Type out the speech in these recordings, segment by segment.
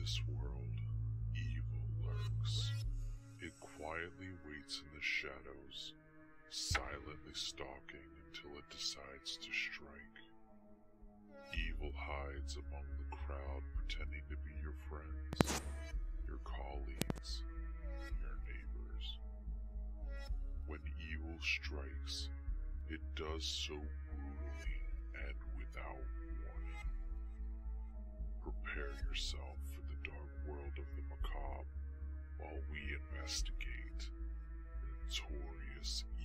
this world, evil lurks. It quietly waits in the shadows, silently stalking until it decides to strike. Evil hides among the crowd, pretending to be your friends, your colleagues, your neighbors. When evil strikes, it does so brutally and without warning. Prepare yourself for the dark world of the macabre while we investigate Notorious Evil.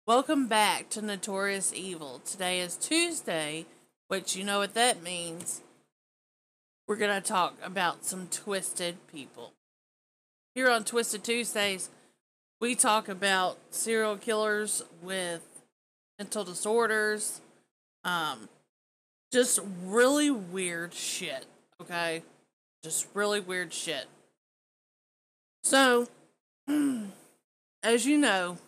Welcome back to Notorious Evil. Today is Tuesday, which you know what that means. We're going to talk about some twisted people. Here on Twisted Tuesdays, we talk about serial killers with mental disorders, just really weird shit, okay? Just really weird shit. So, as you know,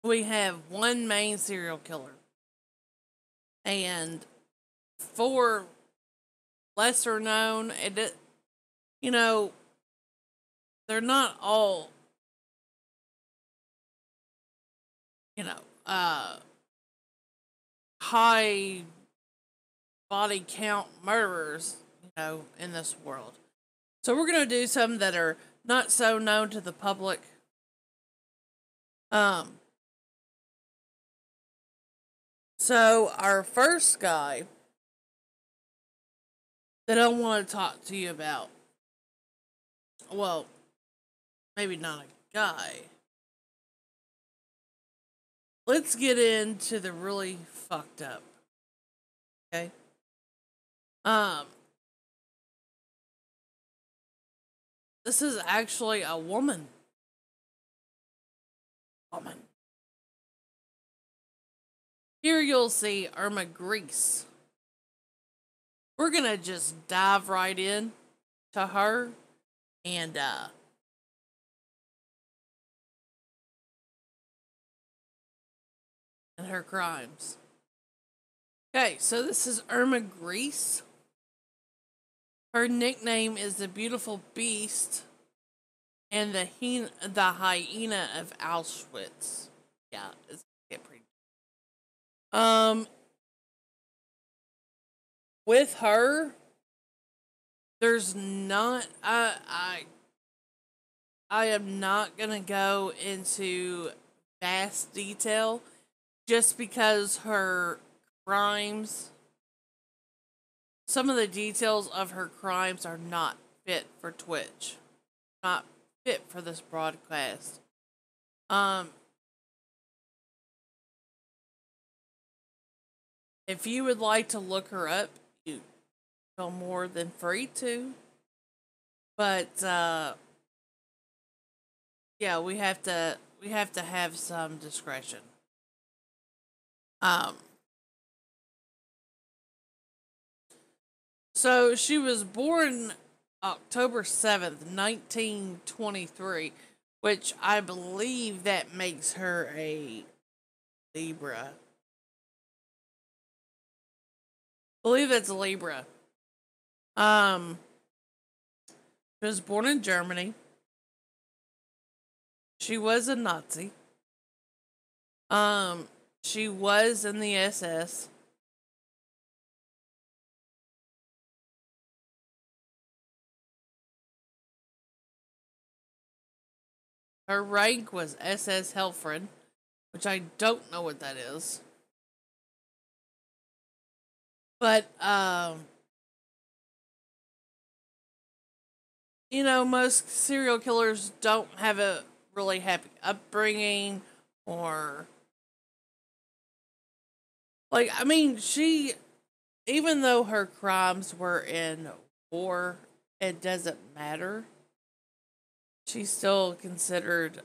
we have one main serial killer and four lesser known, and you know, they're not all, you know, high body count murderers, in this world. So we're going to do some that are not so known to the public. So our first guy that I want to talk to you about, well, maybe not a guy. Let's get into the really fucked up. Okay? This is actually a woman. Here you'll see Irma Grease. We're gonna just dive right in to her and her crimes. Okay, so this is Irma Grease. Her nickname is the Beautiful Beast and the hyena of Auschwitz. Yeah, it's get pretty. With her, there's not. I am not gonna go into vast detail, just because her crimes. Some of the details of her crimes are not fit for Twitch, not fit for this broadcast. If you would like to look her up, you feel more than free to. But yeah, we have to have some discretion. So she was born October 7th, 1923, which I believe that makes her a Libra. I believe that's a Libra. She was born in Germany. She was a Nazi. She was in the SS. Her rank was SS Helfrin, which I don't know what that is. But, most serial killers don't have a really happy upbringing, or, even though her crimes were in war, it doesn't matter. She's still considered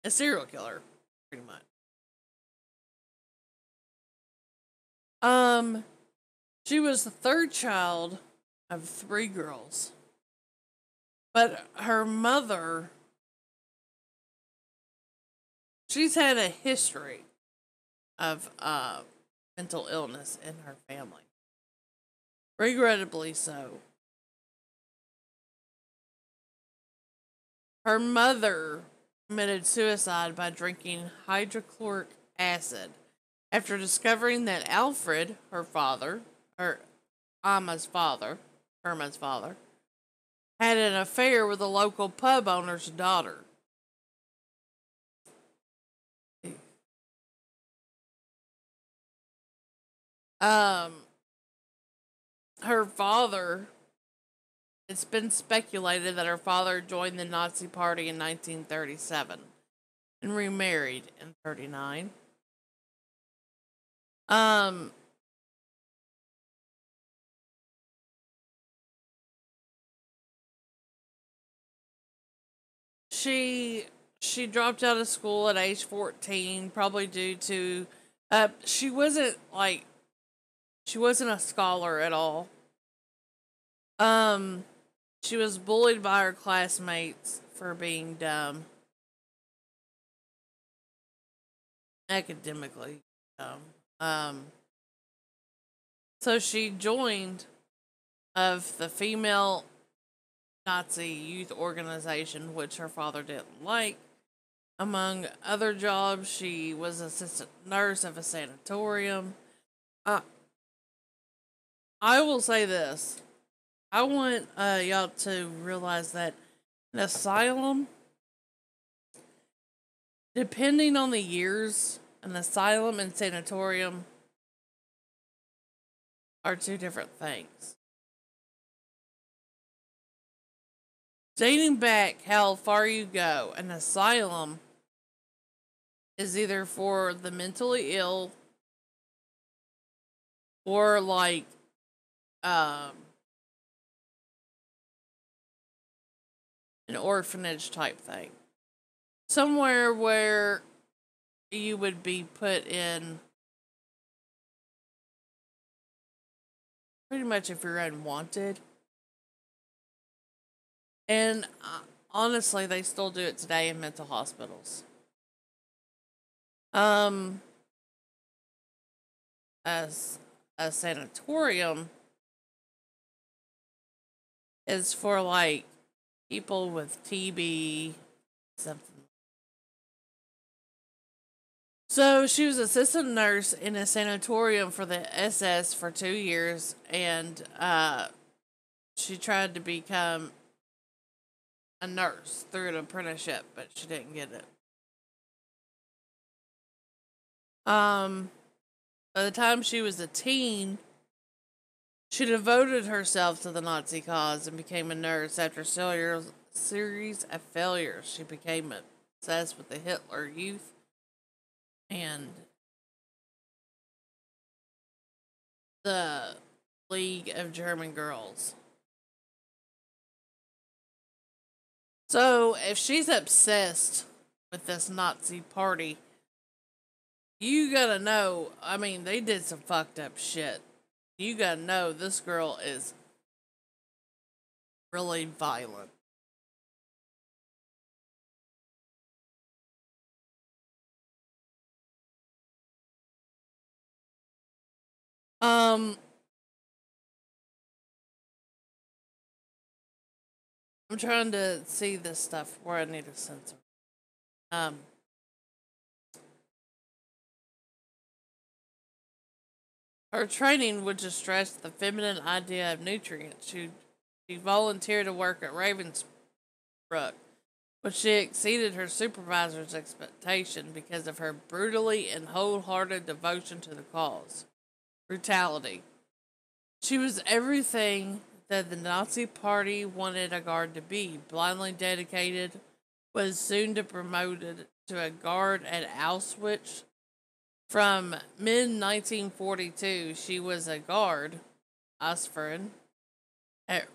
a serial killer, pretty much. Um, she was the third child of three girls, but her mother, she's had a history of mental illness in her family, regrettably so. Her mother committed suicide by drinking hydrochloric acid after discovering that Alfred, her father, or Irma's father, had an affair with a local pub owner's daughter. Um, her father, it's been speculated that her father joined the Nazi Party in 1937 and remarried in 39. Um, she she dropped out of school at age 14, probably due to she wasn't like she wasn't a scholar at all. Um, she was bullied by her classmates for being dumb, academically dumb. Um, so she joined of the female Nazi youth organization, which her father didn't like. Among other jobs, she was assistant nurse of a sanatorium. Uh, I will say this. I want y'all to realize that an asylum, depending on the years, an asylum and sanatorium are two different things. Dating back how far you go, an asylum is either for the mentally ill or like um, an orphanage type thing. Somewhere where you would be put in pretty much if you're unwanted. And honestly, they still do it today in mental hospitals. Um, as a sanatorium is for like people with TB, something. So she was assistant nurse in a sanatorium for the SS for 2 years, and she tried to become a nurse through an apprenticeship, but she didn't get it. Um, by the time she was a teen, she devoted herself to the Nazi cause and became a nurse. After a series of failures, she became obsessed with the Hitler Youth and the League of German Girls. So, if she's obsessed with this Nazi party, you gotta know, I mean, they did some fucked up shit. You gotta know this girl is really violent. Um, I'm trying to see this stuff where I need a censor. Um, her training would just stress the feminine idea of nutrients. She volunteered to work at Ravensbrück, but she exceeded her supervisor's expectation because of her brutally and wholehearted devotion to the cause. Brutality. She was everything that the Nazi Party wanted a guard to be, blindly dedicated, was soon to promoted to a guard at Auschwitz. From mid 1942, she was a guard, Osford, at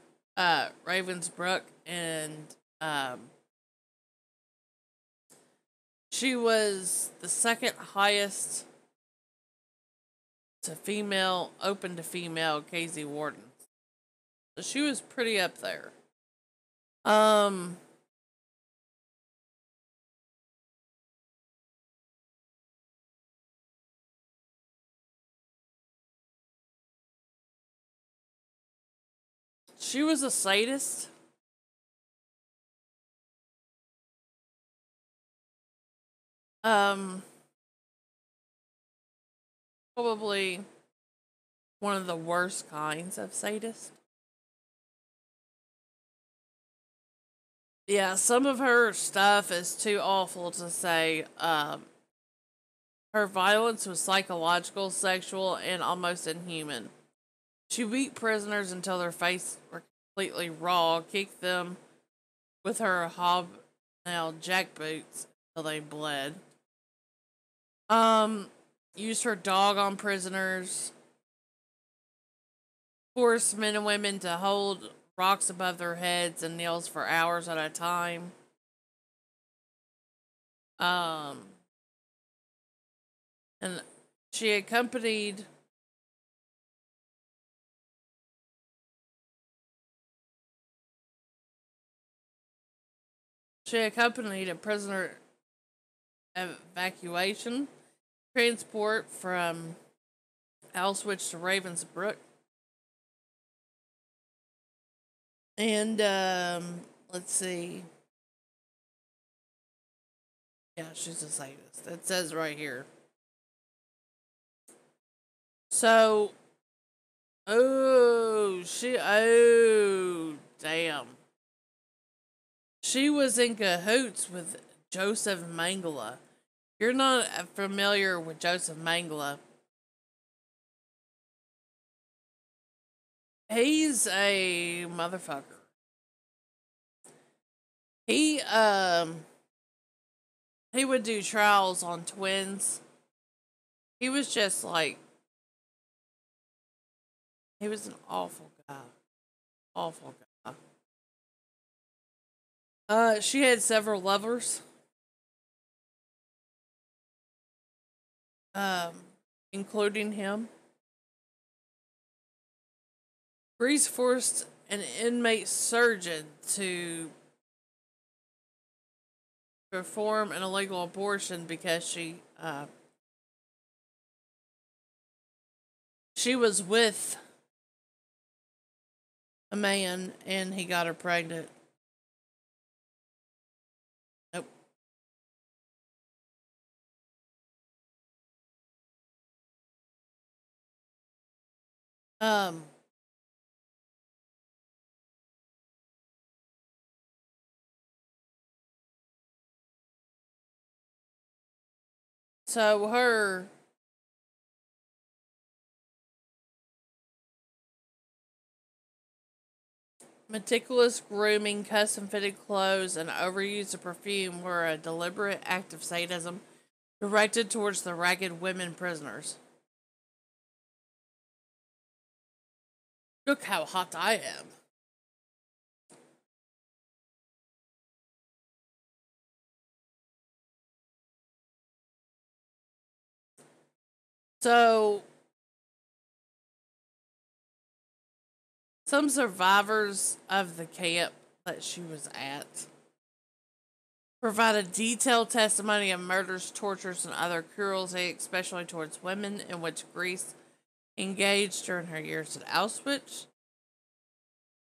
Ravensbrück and um, She was the second highest to female, open to female Casey Wardens. So she was pretty up there. Um, she was a sadist. Um, Probably one of the worst kinds of sadist. Yeah, some of her stuff is too awful to say. Her violence was psychological, sexual, and almost inhuman. She beat prisoners until their faces were completely raw, kicked them with her hobnail jackboots until they bled. Um, Used her dog on prisoners, forced men and women to hold rocks above their heads and nails for hours at a time. Um, and she accompanied a prisoner evacuation transport from Auschwitz to Ravensbrück. And let's see. Yeah, she's a sadist. It says right here. So, damn. She was in cahoots with Joseph Mengele. You're not familiar with Joseph Mengele. He's a motherfucker. He he would do trials on twins. He was just like he was an awful guy. Awful guy. She had several lovers. Um, Including him. Greece forced an inmate surgeon to perform an illegal abortion because she was with a man and he got her pregnant. Nope. Um, so her meticulous grooming, custom fitted clothes, and overuse of perfume were a deliberate act of sadism directed towards the ragged women prisoners. Look how hot I am. So, some survivors of the camp that she was at provided detailed testimony of murders, tortures, and other cruelty, especially towards women, in which Greece engaged during her years at Auschwitz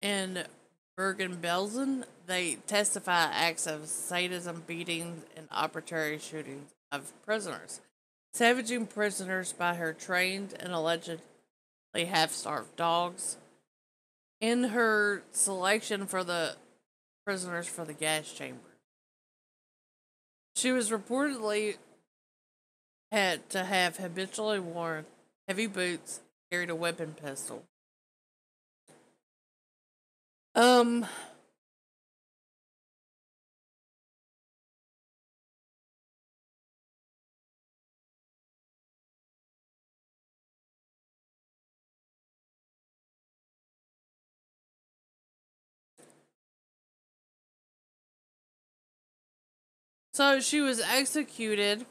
and Bergen-Belsen. They testify acts of sadism, beatings, and arbitrary shootings of prisoners, savaging prisoners by her trained and allegedly half-starved dogs, in her selection for the prisoners for the gas chamber. She was reportedly had to have habitually worn heavy boots, carried a weapon pistol. Um, So she was executed.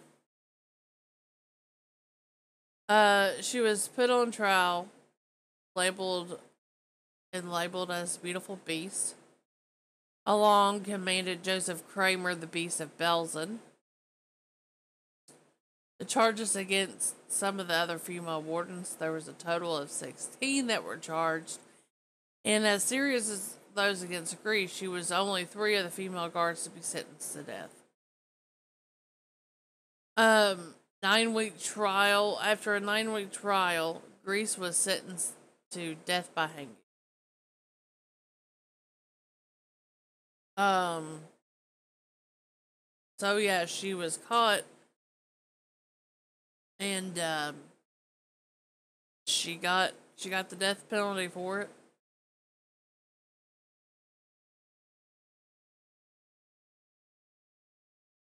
She was put on trial, labeled labeled as Beautiful Beast. Along commanded Joseph Kramer, the Beast of Belzen. The charges against some of the other female wardens, there was a total of 16 that were charged. And as serious as those against Grease, she was only 3 of the female guards to be sentenced to death. 9-week trial. After a 9-week trial, Grease was sentenced to death by hanging. So yeah, she was caught, and she got the death penalty for it.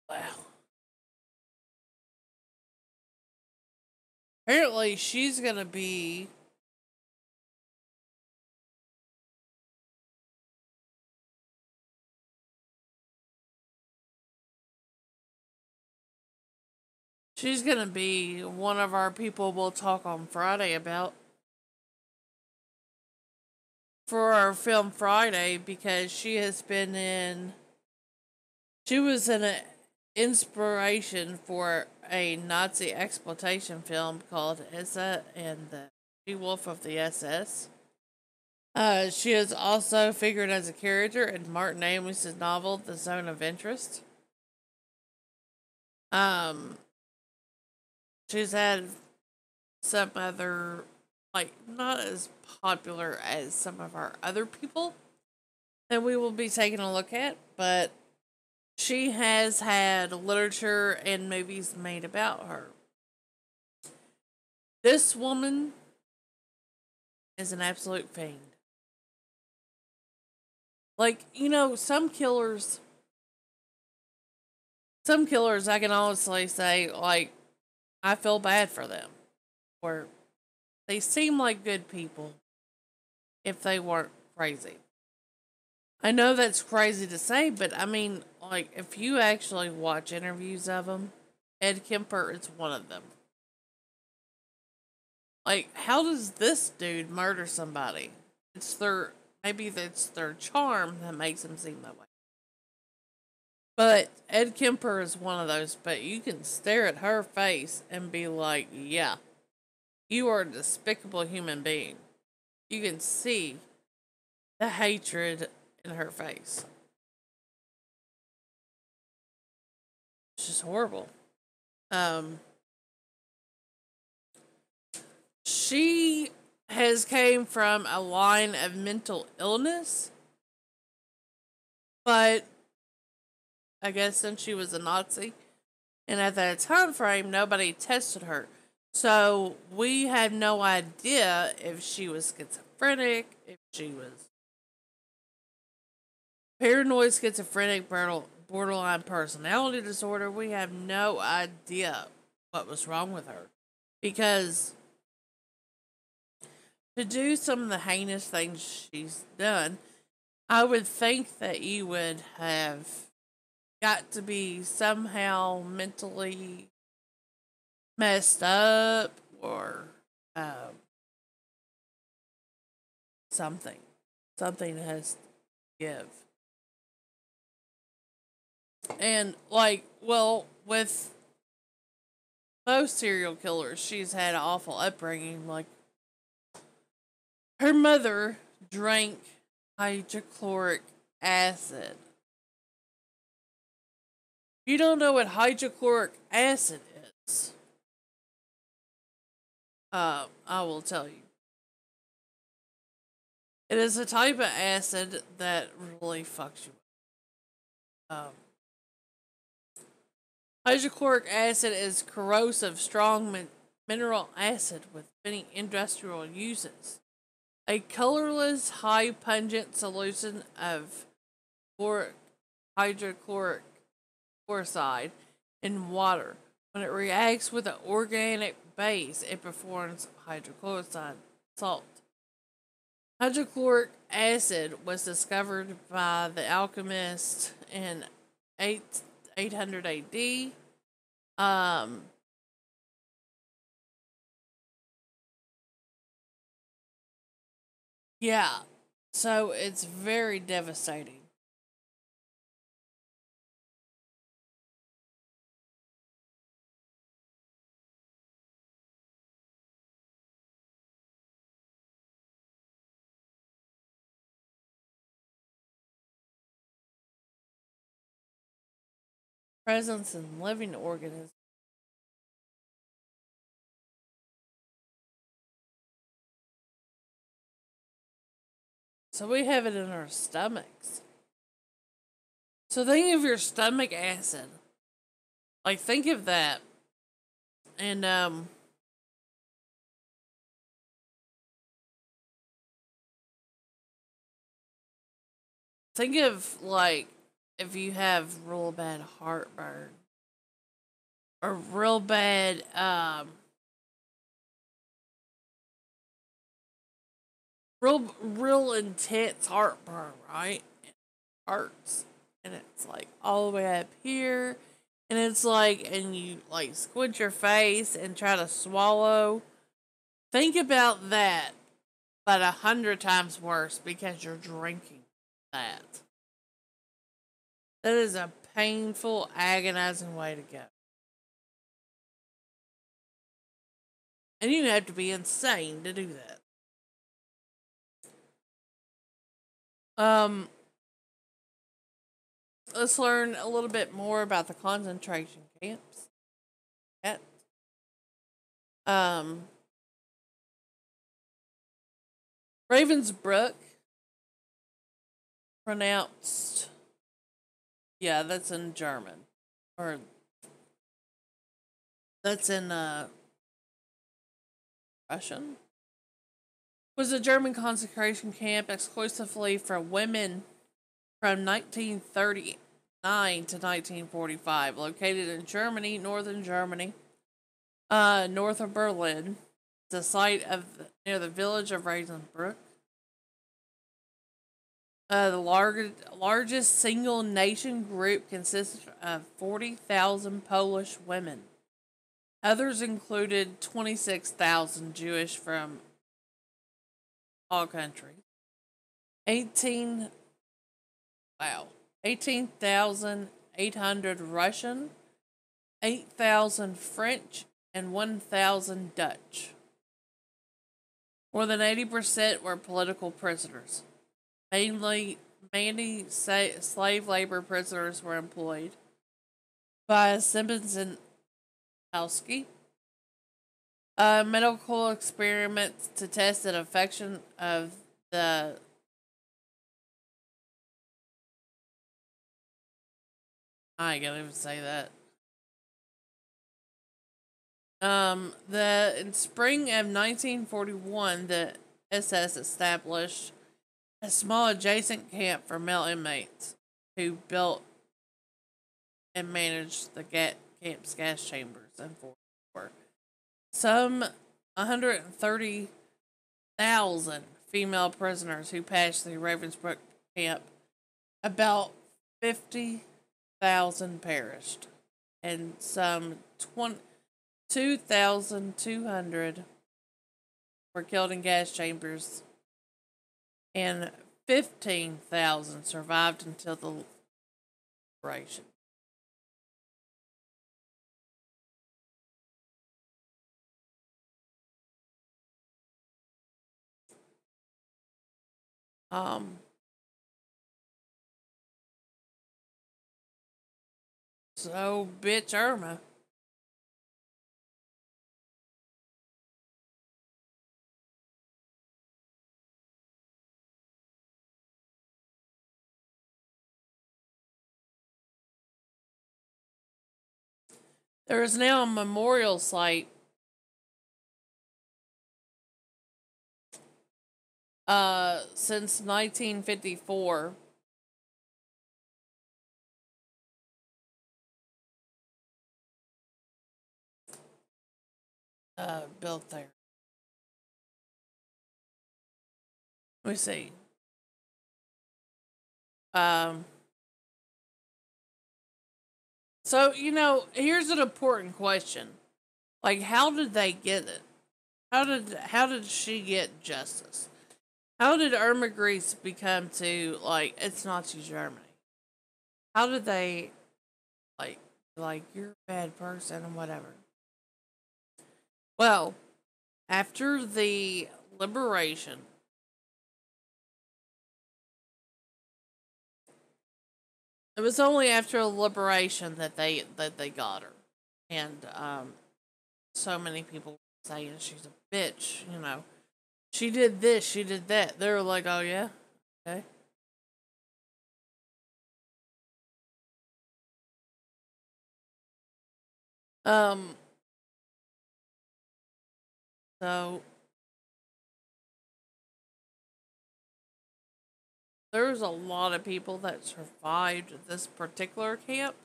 Wow. Apparently, she's gonna be one of our people we'll talk on Friday about for our film Friday, because she was an inspiration for a Nazi exploitation film called Issa and the She-Wolf of the SS. She has also figured as a character in Martin Amis' novel The Zone of Interest. She's had some other, like, not as popular as some of our other people that we will be taking a look at, but she has had literature and movies made about her. This woman is an absolute fiend. Like, some killers I can honestly say, like, I feel bad for them. Or they seem like good people if they weren't crazy. I know that's crazy to say, but I mean, like, if you actually watch interviews of them, Ed Kemper is one of them. Like, how does this dude murder somebody? Maybe it's their charm that makes him seem that way. But Ed Kemper is one of those, but you can stare at her face and be like, yeah, you are a despicable human being. You can see the hatred in her face. It's just horrible. She has came from a line of mental illness, but I guess since she was a Nazi, and at that time frame, nobody tested her. So we have no idea if she was schizophrenic, if she was paranoid, schizophrenic, borderline personality disorder. We have no idea what was wrong with her. Because to do some of the heinous things she's done, I would think that you would have got to be somehow mentally messed up or something. Something has to give. And, like, well, with most serial killers, she's had an awful upbringing. Like, her mother drank hydrochloric acid. If you don't know what hydrochloric acid is, I will tell you. It is a type of acid that really fucks you up. Hydrochloric acid is corrosive, strong mineral acid with many industrial uses. A colorless, high pungent solution of hydrochloric chloride in water. When it reacts with an organic base, it performs hydrochloric salt. Hydrochloric acid was discovered by the alchemist in 800 AD. Um, yeah, so it's very devastating. Presence in living organisms. So we have it in our stomachs. So think of your stomach acid. Like think of that. And think of like if you have real bad heartburn or real bad real intense heartburn, right? It hurts. And it's like all the way up here. And it's like and you like squint your face and try to swallow. Think about that, but 100 times worse because you're drinking that. That is a painful, agonizing way to go. And you have to be insane to do that. Um, let's learn a little bit more about the concentration camps. At, um, Ravensbrück, pronounced, yeah, that's in German. Or that's in Russian. Was a German concentration camp exclusively for women from 1939 to 1945, located in Germany, northern Germany, north of Berlin. The site of near the village of Ravensbrück. The largest single nation group consisted of 40,000 Polish women. Others included 26,000 Jewish from all countries. 18 wow. 18,800 Russian, 8,000 French, and 1,000 Dutch. More than 80% were political prisoners. Mainly, many slave labor prisoners were employed by Simmons and Helsky. Medical experiments to test the affection of the I can't even say that. The in spring of 1941, the SS established a small adjacent camp for male inmates who built and managed the camp's gas chambers and for some 130,000 female prisoners who passed through Ravensbrück camp. About 50,000 perished, and some 2,200 were killed in gas chambers, and 15,000 survived until the liberation. Um, so bitch Irma. There is now a memorial site since 1954 built there. Let me see. Um, So, here's an important question. Like, how did they get it? How did she get justice? How did Irma Grease become to, like, it's Nazi Germany? How did they, like, you're a bad person and whatever? Well, after the liberation, it was only after the liberation that they got her, and so many people were saying she's a bitch. She did this, she did that. They were like, oh yeah, okay. Um, so there was a lot of people that survived this particular camp.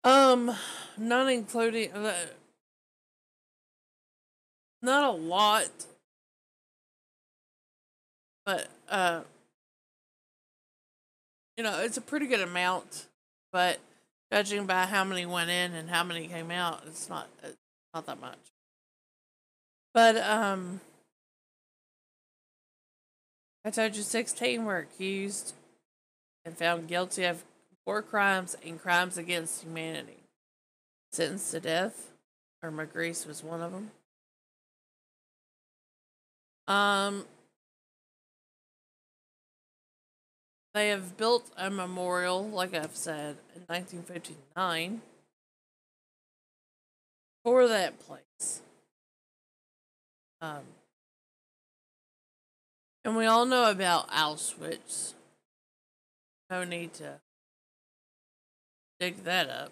Um, not including not a lot, but it's a pretty good amount. But judging by how many went in and how many came out, it's not that much. But I told you 16 were accused and found guilty of war crimes and crimes against humanity. Sentenced to death. Irma Grease was one of them. Um, they have built a memorial, like I've said, in 1959 for that place. Um, and we all know about Auschwitz. No need to dig that up.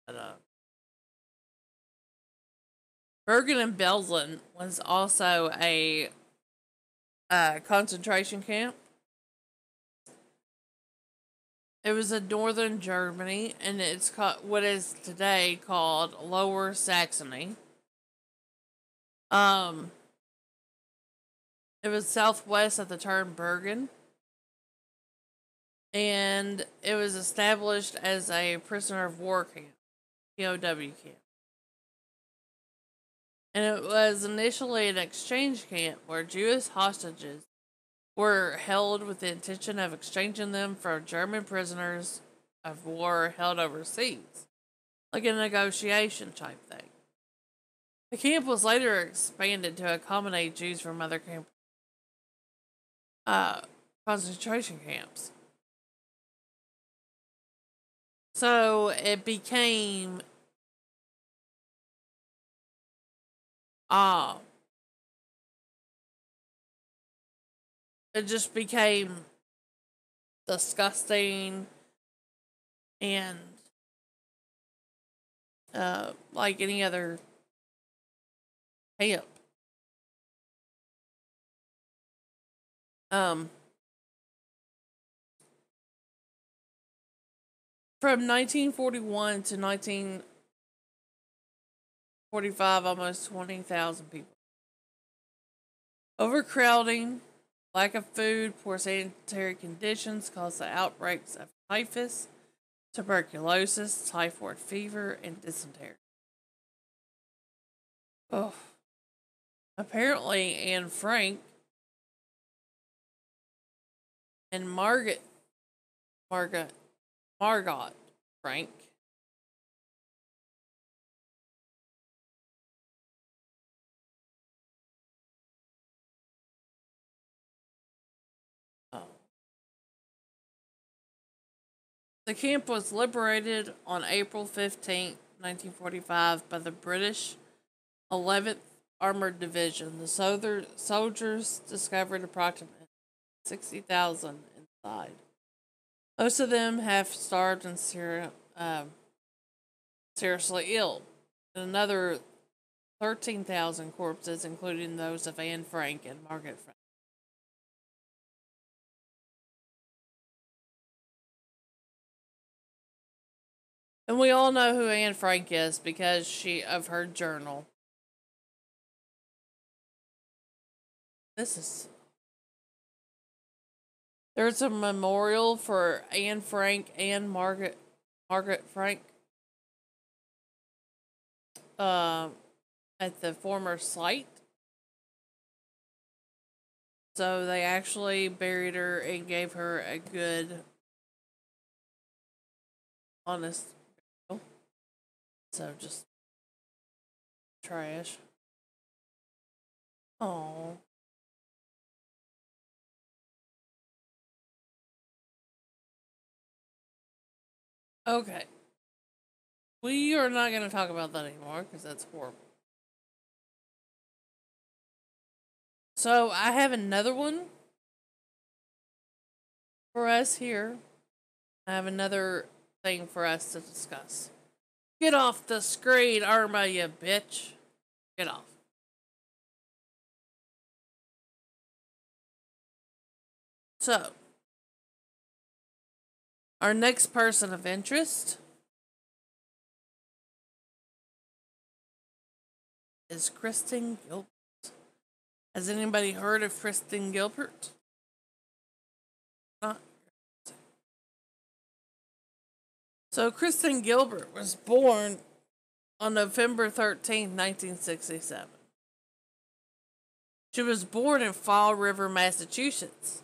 But Bergen and Belsen was also a concentration camp. It was in northern Germany, and it's called what is today called Lower Saxony. Um, it was southwest of the term Bergen, and it was established as a prisoner of war camp, POW camp. And it was initially an exchange camp where Jewish hostages were held with the intention of exchanging them for German prisoners of war held overseas, like a negotiation type thing. The camp was later expanded to accommodate Jews from other uh, concentration camps. So uh, it just became disgusting and like any other camp. Um, from 1941 to 1945, almost 20,000 people. Overcrowding, lack of food, poor sanitary conditions caused the outbreaks of typhus, tuberculosis, typhoid fever, and dysentery. Oh, apparently Anne Frank and Margot Frank. Oh. The camp was liberated on April 15th, 1945, by the British 11th Armored Division. The soldiers discovered approximately 60,000 inside. Most of them half starved and seriously ill. And another 13,000 corpses, including those of Anne Frank and Margaret Frank. And we all know who Anne Frank is because of her journal. This is There's a memorial for Anne Frank and Margaret Frank uh, at the former site. So they actually buried her and gave her a good, honest burial. So just trash. Oh. Okay. We are not going to talk about that anymore because that's horrible. So I have another one for us here. I have another thing for us to discuss. Get off the screen, Irma, you bitch. Get off. So, our next person of interest is Kristen Gilbert. Has anybody heard of Kristen Gilbert? Not. So, Kristen Gilbert was born on November 13th, 1967. She was born in Fall River, Massachusetts.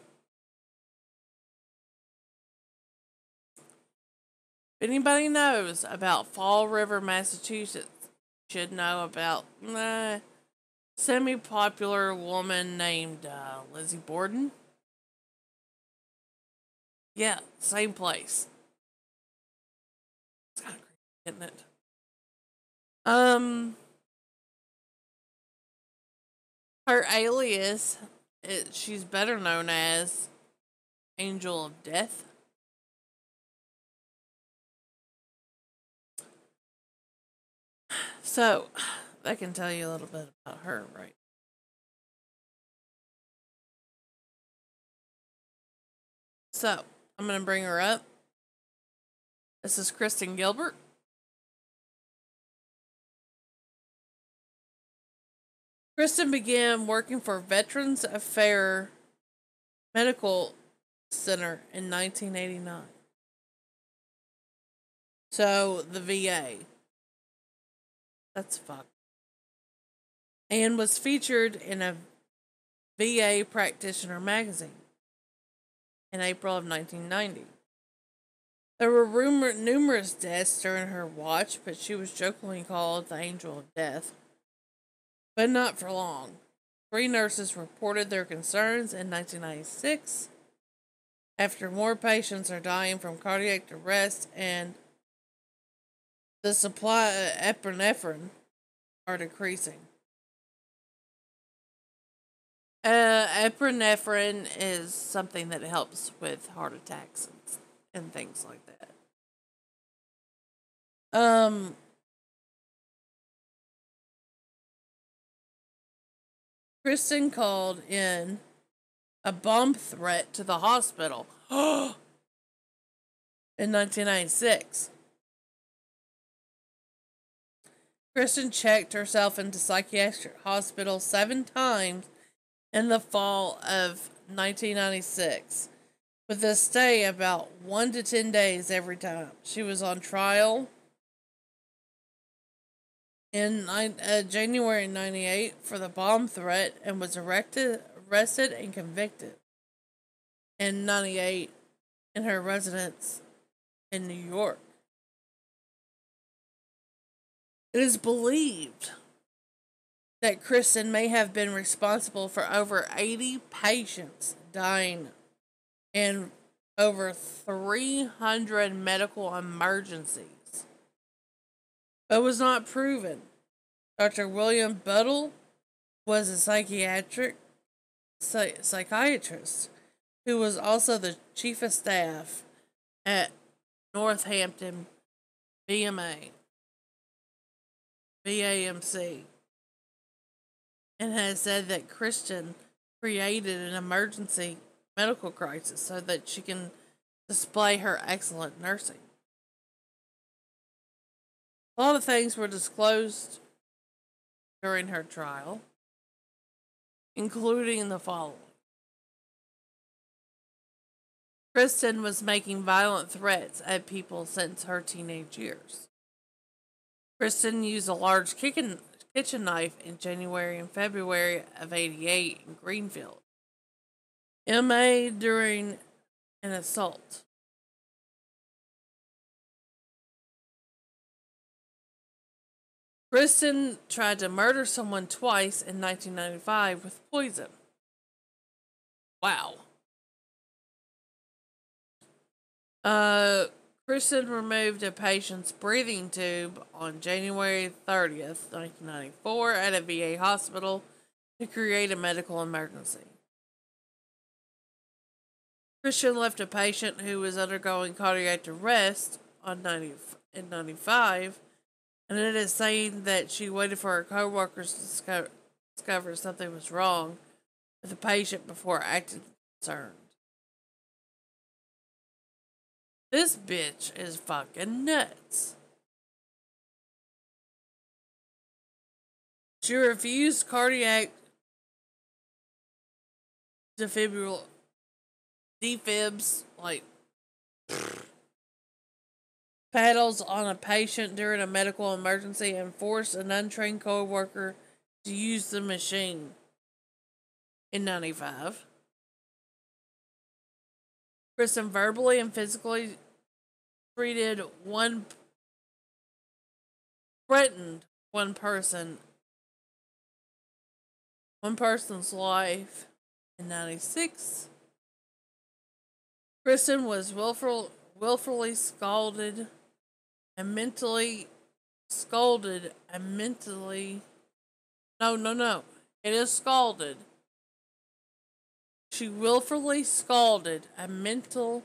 If anybody knows about Fall River, Massachusetts, should know about semi-popular woman named Lizzie Borden. Yeah, same place. It's kind of creepy, isn't it? Her alias, she's better known as Angel of Death. So, I can tell you a little bit about her, right? So, I'm going to bring her up. This is Kristen Gilbert. Kristen began working for Veterans Affairs Medical Center in 1989. So, the VA. That's fucked. And was featured in a VA Practitioner magazine in April of 1990. There were numerous deaths during her watch, but she was jokingly called the Angel of Death. But not for long. 3 nurses reported their concerns in 1996 after more patients are dying from cardiac arrest and the supply of epinephrine are decreasing. Epinephrine is something that helps with heart attacks and things like that. Kristen called in a bomb threat to the hospital in 1996. Kristen checked herself into psychiatric hospital 7 times in the fall of 1996, with a stay about 1 to 10 days every time. She was on trial in January 98 for the bomb threat and was arrested and convicted in 98 in her residence in New York. It is believed that Kristen may have been responsible for over 80 patients dying in over 300 medical emergencies, but was not proven. Dr. William Buttle was a psychiatrist who was also the chief of staff at Northampton BAMC, and has said that Kristen created an emergency medical crisis so that she can display her excellent nursing. A lot of things were disclosed during her trial, including the following. Kristen was making violent threats at people since her teenage years. Kristen used a large kitchen knife in January and February of '88 in Greenfield, MA during an assault. Kristen tried to murder someone twice in 1995 with poison. Wow. Kristen removed a patient's breathing tube on January 30th, 1994, at a VA hospital to create a medical emergency. Kristen left a patient who was undergoing cardiac arrest in 95, and it is saying that she waited for her co-workers to discover something was wrong with the patient before acting concerned. This bitch is fucking nuts. She refused cardiac defibs, like paddles on a patient during a medical emergency and forced an untrained co-worker to use the machine in 95. Kristen verbally and physically threatened one person's life in 96. Kristen was willfully no. It is scalded. She willfully scalded a mentally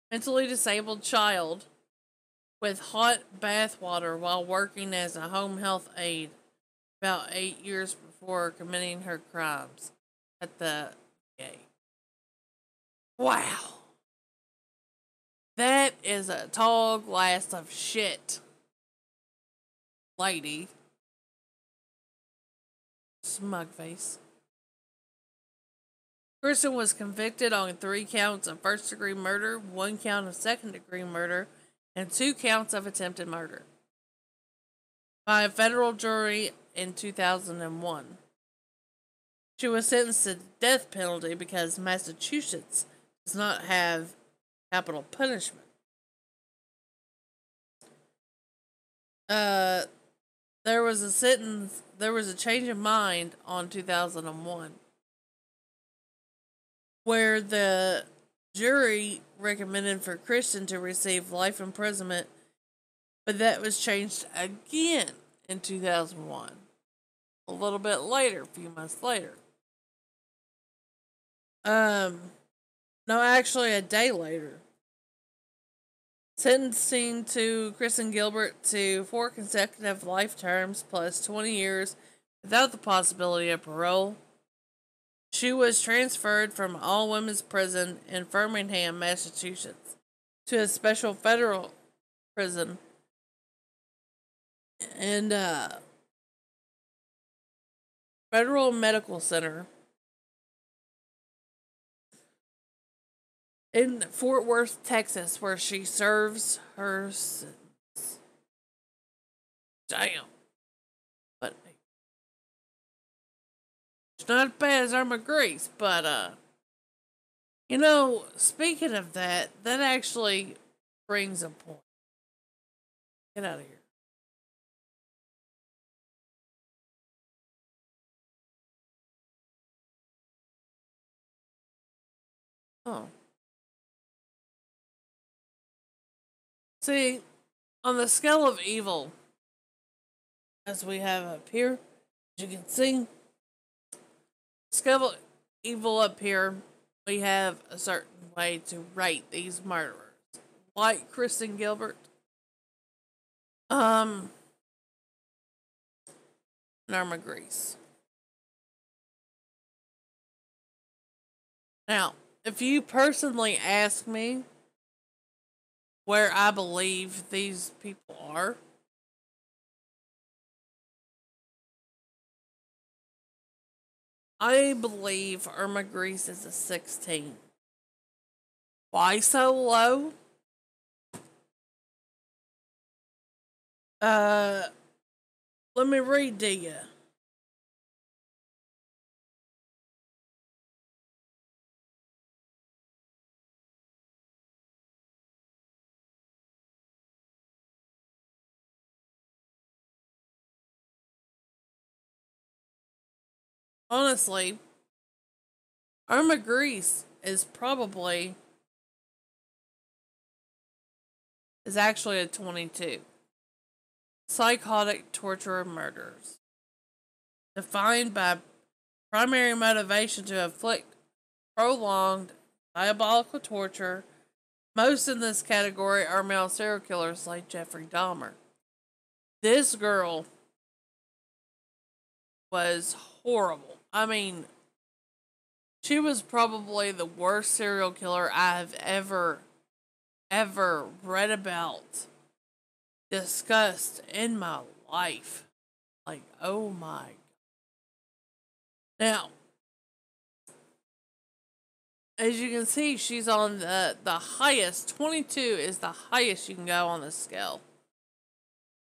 disabled child with hot bath water while working as a home health aide about 8 years before committing her crimes at the gate. Wow. That is a tall glass of shit, lady. Smug face. Kristen was convicted on 3 counts of first degree murder, 1 count of second degree murder, and 2 counts of attempted murder by a federal jury in 2001. She was sentenced to the death penalty because Massachusetts does not have capital punishment. There was a change of mind on 2001 where the jury recommended for Kristen to receive life imprisonment, but that was changed again in 2001. A little bit later, a few months later. No, actually a day later. Sentencing to Kristen Gilbert to 4 consecutive life terms plus 20 years without the possibility of parole. She was transferred from all women's prison in Framingham, Massachusetts, to a special federal prison and Federal Medical Center in Fort Worth, Texas, where she serves her sentence. Damn. But it's not as bad as Irma Grace, but speaking of that, that actually brings a point. Get out of here. Oh. See, on the scale of evil, as we have up here, as you can see, scale of evil up here, we have a certain way to rate these murderers. Like Kristen Gilbert, Norma Grease. Now, if you personally ask me where I believe these people are, I believe Irma Grease is a 16. Why so low? Uh, Let me read to you. Honestly, Irma Grease is actually a 22. Psychotic torture and murders. Defined by primary motivation to inflict prolonged diabolical torture. Most in this category are male serial killers like Jeffrey Dahmer. This girl was horrible. I mean, she was probably the worst serial killer I have ever read about, discussed in my life. Like, oh my. Now, as you can see, she's on the highest. 22 is the highest you can go on the scale.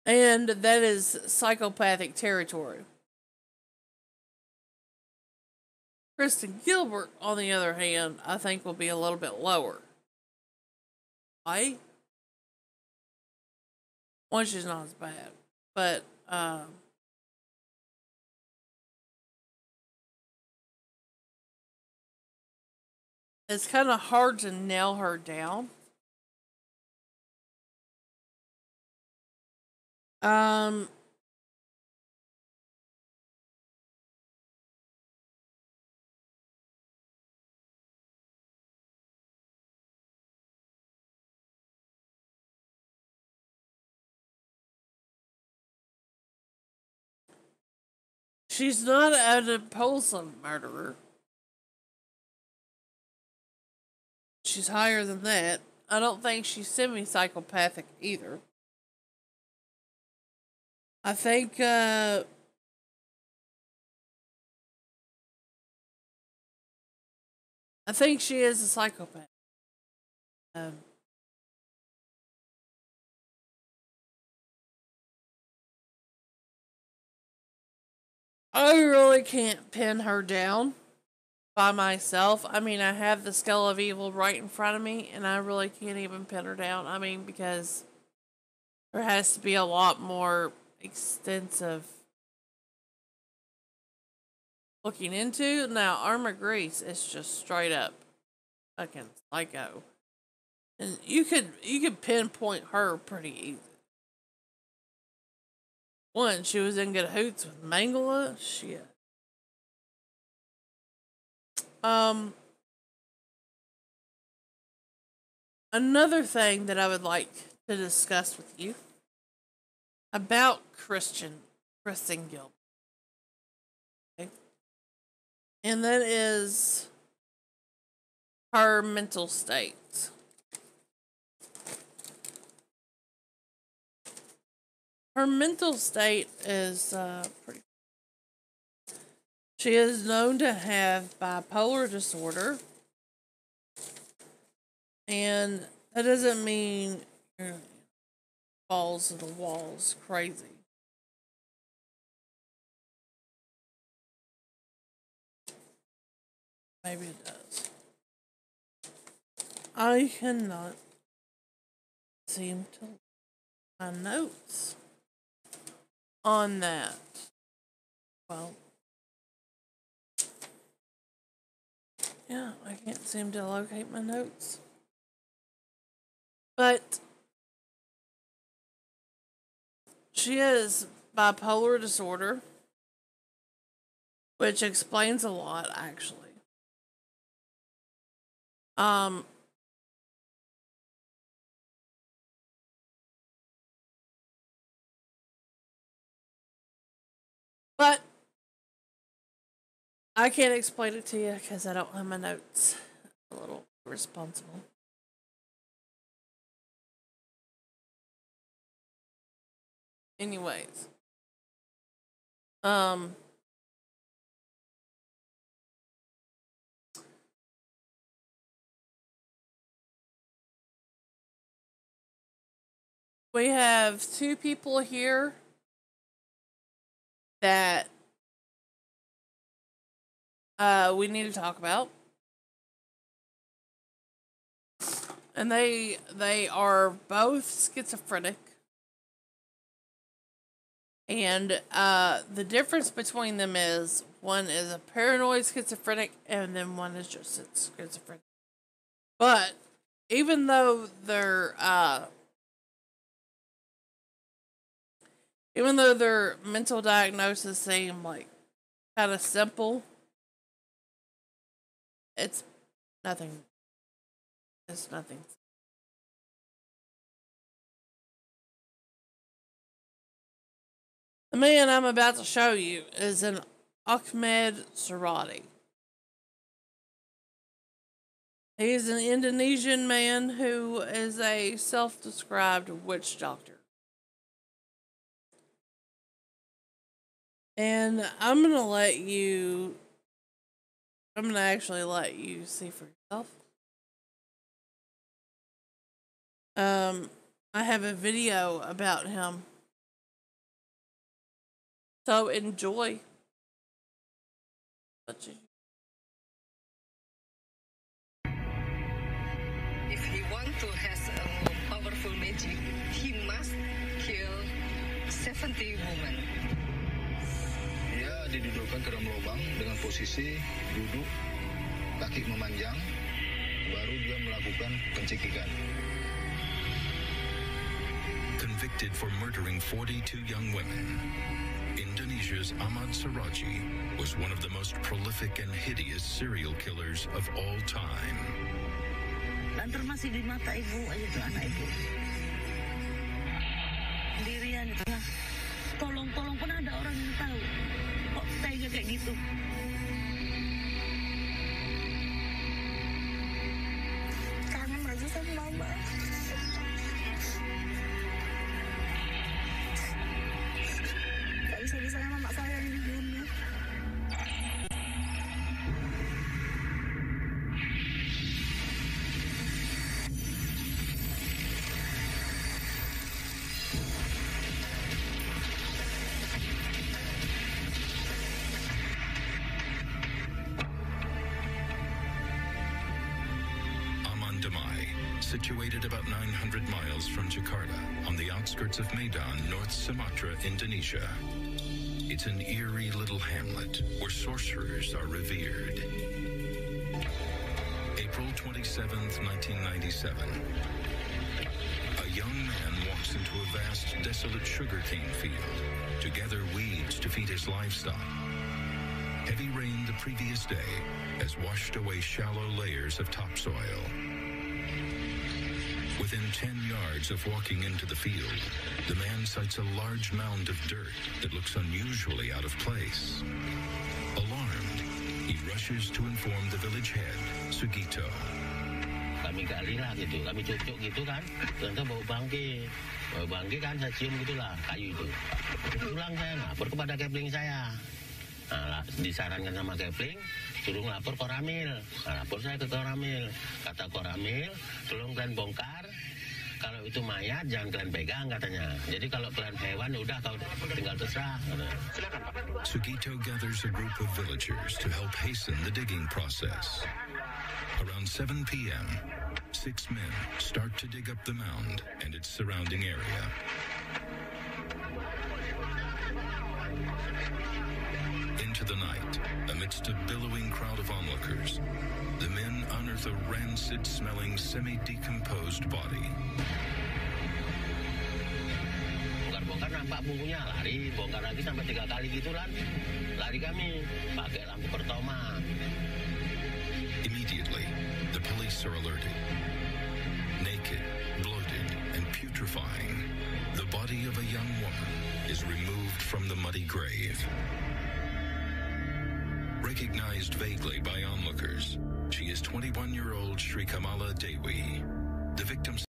And that is psychopathic territory. Kristen Gilbert, on the other hand, I think will be a little bit lower. Why? One, she's not as bad. But, it's kind of hard to nail her down. Um, she's not an impulsive murderer. She's higher than that. I don't think she's semi-psychopathic either. I think, I think she is a psychopath. Um, I really can't pin her down by myself. I mean, I have the scale of evil right in front of me, and I really can't even pin her down. I mean, because there has to be a lot more extensive looking into. Now, Armor Grease is just straight up fucking psycho, and you could pinpoint her pretty easy. One, she was in good hoots with Mangala. Shit. Um, Another thing that I would like to discuss with you about Kristen Gilbert, okay? And that is her mental state. Her mental state is pretty. She is known to have bipolar disorder, and that doesn't mean falls to the walls crazy. Maybe it does. I cannot seem to my notes on that. Well, yeah, I can't seem to locate my notes. But she has bipolar disorder, which explains a lot, actually. Um, but I can't explain it to you because I don't have my notes. A little irresponsible. Anyways, um, we have two people here that we need to talk about. And they are both schizophrenic. And the difference between them is one is a paranoid schizophrenic and then one is just schizophrenic. But even though their mental diagnosis seem like kind of simple, it's nothing. It's nothing. The man I'm about to show you is an Ahmed Surati. He's an Indonesian man who is a self-described witch doctor. And I'm going to actually let you see for yourself. I have a video about him. So enjoy. If he wants to have a more powerful magic, he must kill 70 women. Dia didudukkan ke dalam lubang dengan posisi duduk, kaki memanjang, baru dia melakukan pencikikan. Convicted for murdering 42 young women, Indonesia's Ahmad Surati was one of the most prolific and hideous serial killers of all time. Lantar masih di mata ibu aja tuh anak ibu. Sendirian itu lah. Tolong pun ada orang yang tahu. Kok tega kayak gitu? Kangen aja sama mama. Gak bisa-bisanya mama saya yang dibunuh. Situated about 900 miles from Jakarta, on the outskirts of Medan, North Sumatra, Indonesia. It's an eerie little hamlet where sorcerers are revered. April 27th, 1997. A young man walks into a vast, desolate sugarcane field to gather weeds to feed his livestock. Heavy rain the previous day has washed away shallow layers of topsoil. Within 10 yards of walking into the field, the man sights a large mound of dirt that looks unusually out of place. Alarmed, he rushes to inform the village head, Sugito. Kami gali lah gitu, kami cucuk gitu kan, ternyata bau bangke kan saya cium gitulah kayu itu. Pulang saya lapor kepada kepling saya. Nah, disarankan sama kepling, suruh lapor Koramil. Nah, lapor saya ke Koramil. Kata Koramil, tolong kalian bongkar. Kalau itu mayat jangan kalian pegang katanya. Jadi kalau kalian hewan udah kau tinggal terserah. Sugito gathers a group of villagers to help hasten the digging process. Around 7 p.m., 6 men start to dig up the mound and its surrounding area. Into the night, amidst a billowing crowd of onlookers, the men unearth a rancid-smelling, semi-decomposed body. Bongkar nampak bumbunya, lari, bongkar lagi sampai 3 kali gitu kan. Lari kami, pakai lampu pertama. Immediately, the police are alerted. Naked, bloated, and putrefying, the body of a young woman is removed from the muddy grave. Recognized vaguely by onlookers, she is 21-year-old Sri Kamala Dewi. The victim's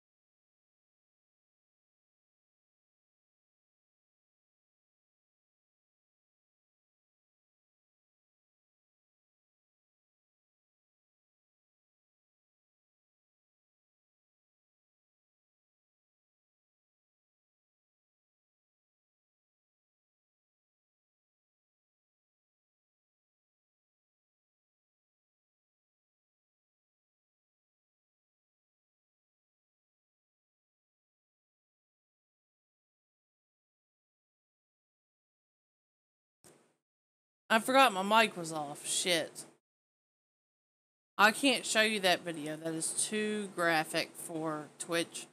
I forgot my mic was off. Shit. I can't show you that video. That is too graphic for Twitch.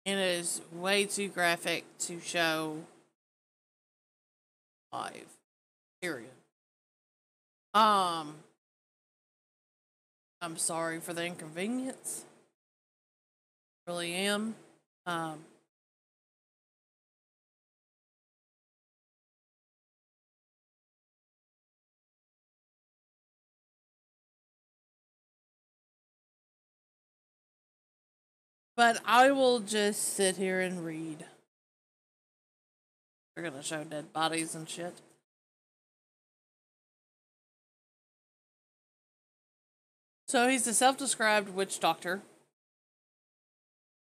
And it is way too graphic to show live. Period. I'm sorry for the inconvenience. Really am. But I will just sit here and read. They're gonna show dead bodies and shit. So he's a self-described witch doctor.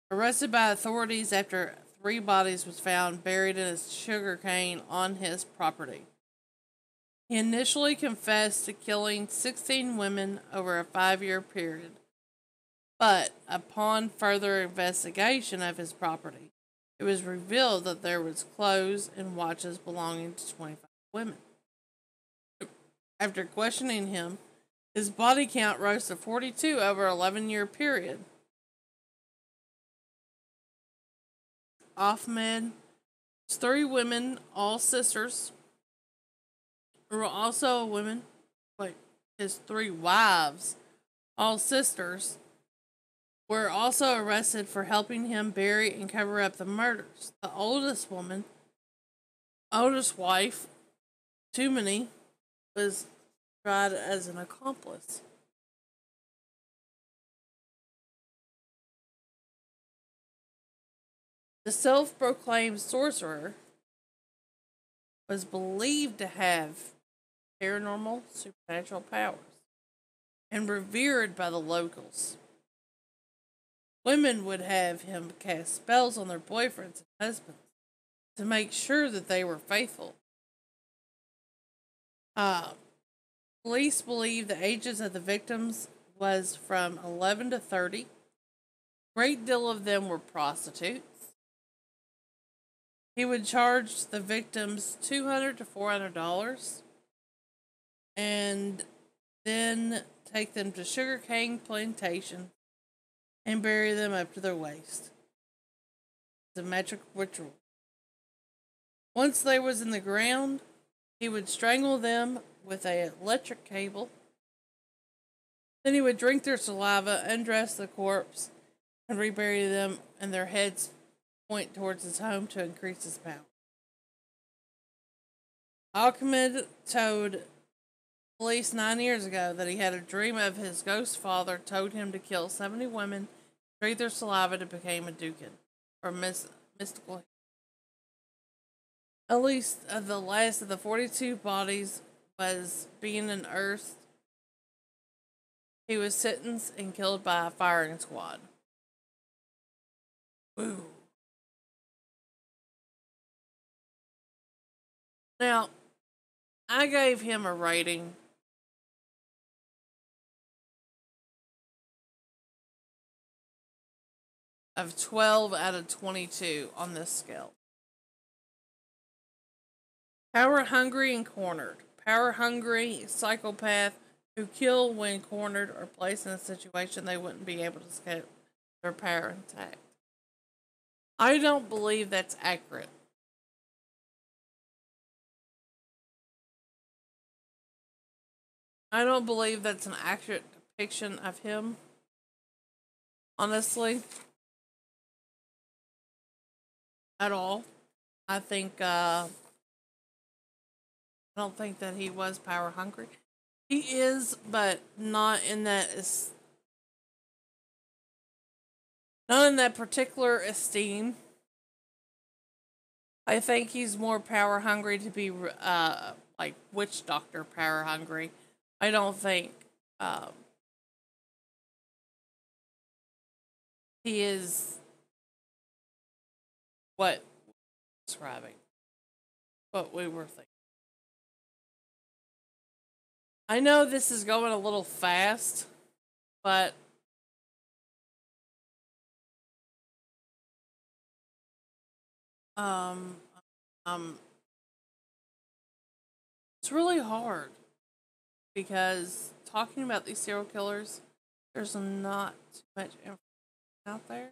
Arrested by authorities after 3 bodies was found buried in a sugarcane on his property. He initially confessed to killing 16 women over a 5-year period. But upon further investigation of his property, it was revealed that there was clothes and watches belonging to 25 women. After questioning him, his body count rose to 42 over an 11-year period. Ahmed, 3 women, all sisters, were also women. Wait, his 3 wives, all sisters, were also arrested for helping him bury and cover up the murders. The oldest wife, Tumani, was tried as an accomplice. The self-proclaimed sorcerer was believed to have paranormal, supernatural powers and revered by the locals. Women would have him cast spells on their boyfriends and husbands to make sure that they were faithful. Police believe the ages of the victims was from 11 to 30. A great deal of them were prostitutes. He would charge the victims $200 to $400 and then take them to sugarcane plantations and bury them up to their waist. It's a magic ritual. Once they was in the ground, he would strangle them with an electric cable. Then he would drink their saliva, undress the corpse, and rebury them, and their heads point towards his home to increase his power. Ahmed told police 9 years ago that he had a dream of his ghost father told him to kill 70 women, drink their saliva to become a dukin, or mystical. At least the last of the 42 bodies was being unearthed. He was sentenced and killed by a firing squad. Woo. Now, I gave him a rating of 12 out of 22 on this scale. Power hungry and cornered. Power hungry psychopath who kill when cornered or placed in a situation they wouldn't be able to escape their power intact. I don't believe that's accurate. I don't believe that's an accurate depiction of him. Honestly. At all. I don't think that he was power hungry. He is, but not in that particular esteem. I think he's more power hungry to be like witch doctor power hungry. I don't think he is what describing what we were thinking. I know this is going a little fast, but I'm It's really hard because talking about these serial killers, there's not too much information out there.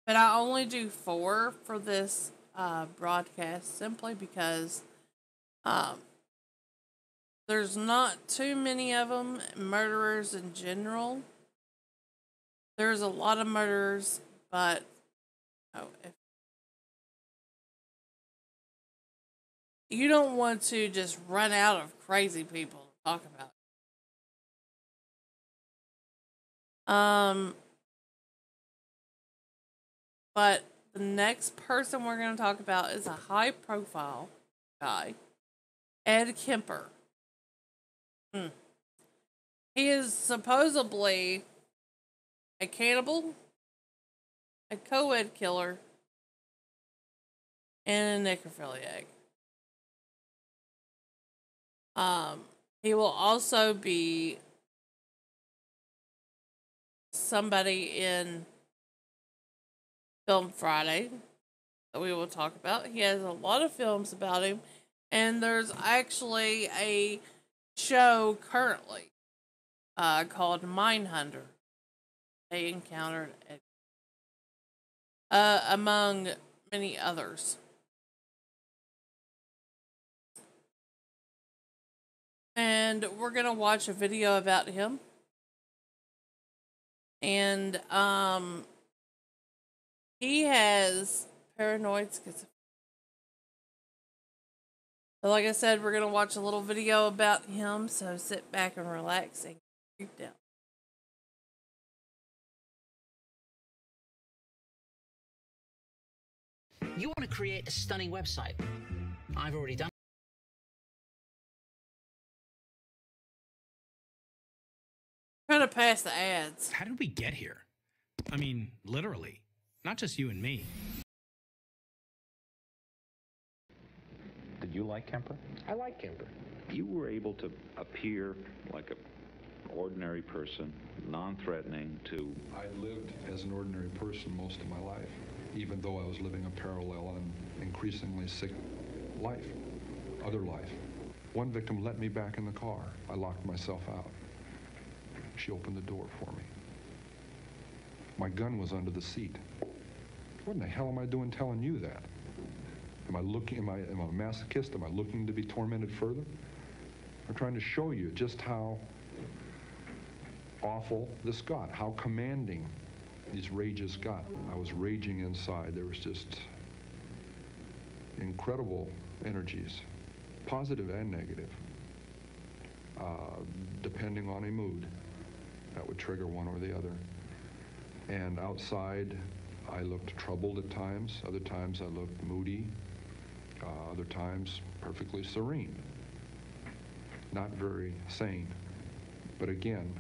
But I only do 4 for this broadcast simply because there's not too many of them, murderers in general. There's a lot of murderers, but if you don't want to just run out of crazy people to talk about. But the next person we're going to talk about is a high profile guy, Ed Kemper. He is supposedly a cannibal, a co-ed killer, and a necrophiliac. He will also be somebody in Film Friday that we will talk about. He has a lot of films about him, and there's actually a show currently called Mindhunter. They encountered it, among many others. And we're gonna watch a video about him. And he has paranoid schizophrenia. So like I said, we're gonna watch a little video about him, so sit back and relax and keep down. You want to create a stunning website. I've already done. Trying to pass the ads. How did we get here? I mean, literally. Not just you and me. Did you like Kemper? I like Kemper. You were able to appear like an ordinary person, non-threatening to... I lived as an ordinary person most of my life, even though I was living a parallel and increasingly sick life, other life. One victim let me back in the car. I locked myself out. She opened the door for me. My gun was under the seat. What in the hell am I doing telling you that? Am I a masochist? Am I looking to be tormented further? I'm trying to show you just how awful this got, how commanding these rages got. I was raging inside. There was just incredible energies, positive and negative, depending on a mood. That would trigger one or the other. And outside, I looked troubled at times. Other times I looked moody. Other times perfectly serene. Not very sane. But again,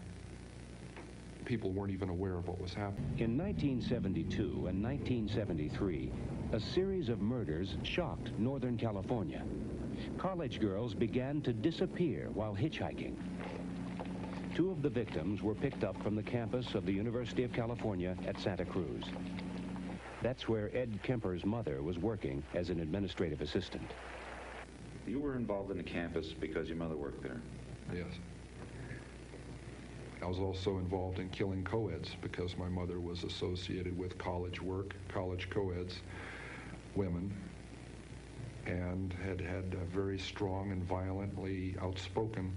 people weren't even aware of what was happening. In 1972 and 1973, a series of murders shocked Northern California. College girls began to disappear while hitchhiking. 2 of the victims were picked up from the campus of the University of California at Santa Cruz. That's where Ed Kemper's mother was working as an administrative assistant. You were involved in the campus because your mother worked there? Yes. I was also involved in killing co-eds because my mother was associated with college work, college co-eds, women, and had had a very strong and violently outspoken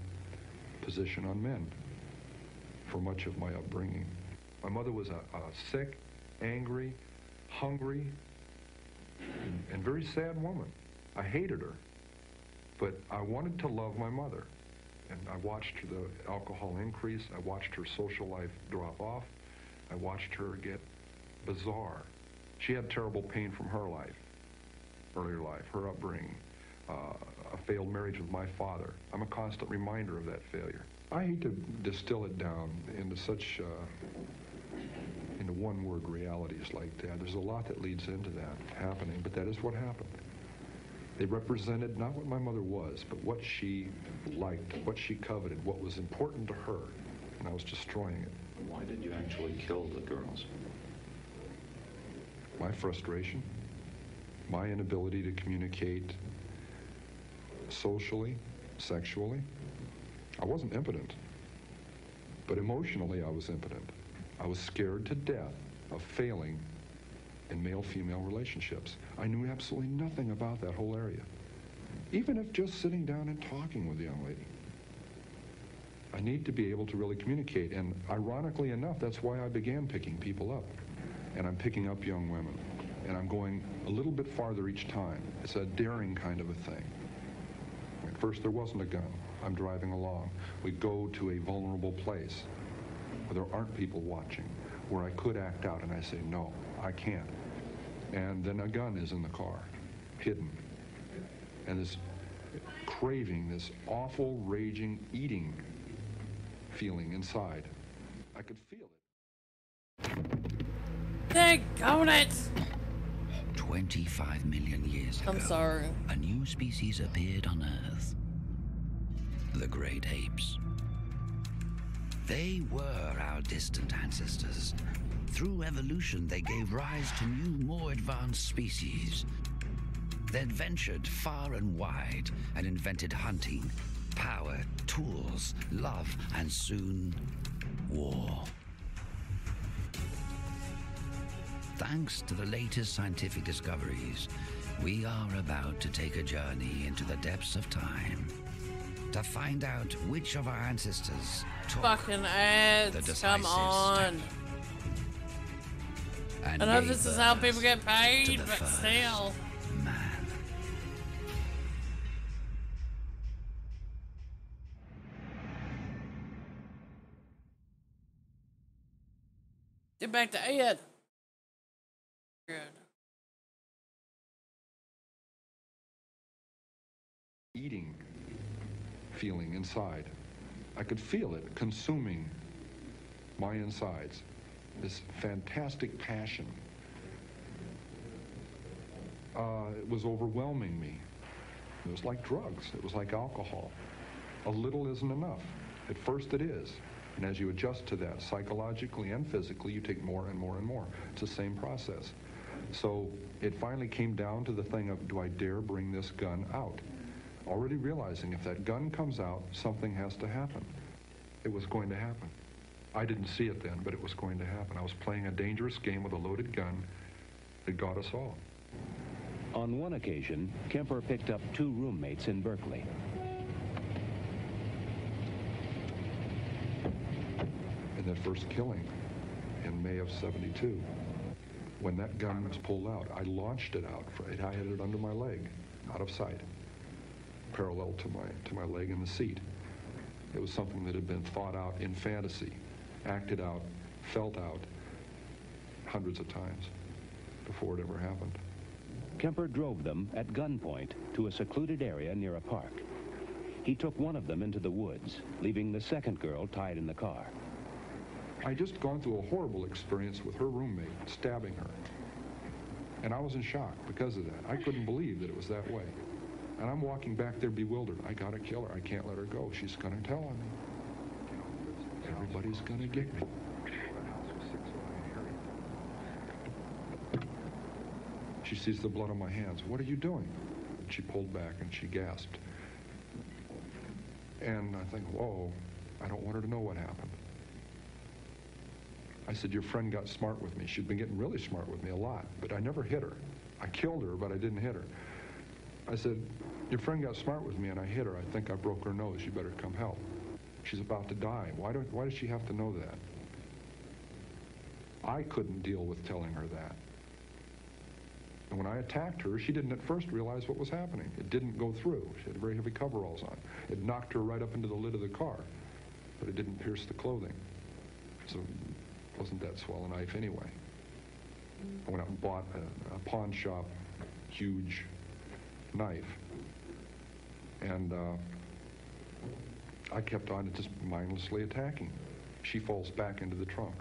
position on men for much of my upbringing. My mother was a sick, angry, hungry, and very sad woman. I hated her, but I wanted to love my mother. And I watched the alcohol increase. I watched her social life drop off. I watched her get bizarre. She had terrible pain from her life, earlier life, her upbringing, a failed marriage with my father. I'm a constant reminder of that failure. I hate to distill it down into such, into one-word realities like that. There's a lot that leads into that happening, but that is what happened. They represented not what my mother was, but what she liked, what she coveted, what was important to her, and I was destroying it. Why did you actually kill the girls? My frustration, my inability to communicate socially, sexually. I wasn't impotent, but emotionally I was impotent. I was scared to death of failing in male-female relationships. I knew absolutely nothing about that whole area, even if just sitting down and talking with a young lady. I need to be able to really communicate, and ironically enough, that's why I began picking people up. And I'm picking up young women, and I'm going a little bit farther each time. It's a daring kind of a thing. At first, there wasn't a gun. I'm driving along. We go to a vulnerable place where there aren't people watching, where I could act out, and I say, no, I can't. And then a gun is in the car, hidden. And this craving, this awful, raging, eating feeling inside. I could feel it. Daggone it! 25 million years ago, I'm sorry. a new species appeared on Earth. The great apes. They were our distant ancestors. Through evolution, they gave rise to new, more advanced species. They'd ventured far and wide and invented hunting, power, tools, love, and soon, war. Thanks to the latest scientific discoveries, we are about to take a journey into the depths of time to find out which of our ancestors took Fucking ads, the decisive come on. step. And I know gave this is how birth people get to paid, the but first still. man. Get back to Ed. Good. Eating feeling inside. I could feel it consuming my insides. This fantastic passion. It was overwhelming me. It was like drugs. It was like alcohol. A little isn't enough. At first it is. And as you adjust to that psychologically and physically, you take more and more and more. It's the same process. So it finally came down to the thing of, do I dare bring this gun out? Already realizing if that gun comes out, something has to happen. It was going to happen. I didn't see it then, but it was going to happen. I was playing a dangerous game with a loaded gun that got us all. On one occasion, Kemper picked up 2 roommates in Berkeley. In that first killing in May of '72, when that gun was pulled out, I launched it out. I had it under my leg, out of sight, parallel to my leg in the seat. It was something that had been thought out in fantasy, acted out, felt out hundreds of times before it ever happened. Kemper drove them at gunpoint to a secluded area near a park. He took one of them into the woods, leaving the second girl tied in the car. I just gone through a horrible experience with her roommate, stabbing her. And I was in shock because of that. I couldn't believe that it was that way. And I'm walking back there bewildered. I gotta kill her. I can't let her go. She's gonna tell on me. Everybody's gonna get me. She sees the blood on my hands. What are you doing? And she pulled back and she gasped. And I think, whoa, I don't want her to know what happened. I said, your friend got smart with me. She'd been getting really smart with me a lot, but I never hit her. I killed her, but I didn't hit her. I said, your friend got smart with me and I hit her. I think I broke her nose. You better come help. She's about to die. Why does she have to know that? I couldn't deal with telling her that. And when I attacked her, she didn't at first realize what was happening. It didn't go through. She had very heavy coveralls on. It knocked her right up into the lid of the car, but it didn't pierce the clothing. So it wasn't that swell a knife anyway. I went out and bought a pawn shop, huge knife. And I kept on just mindlessly attacking. She falls back into the trunk.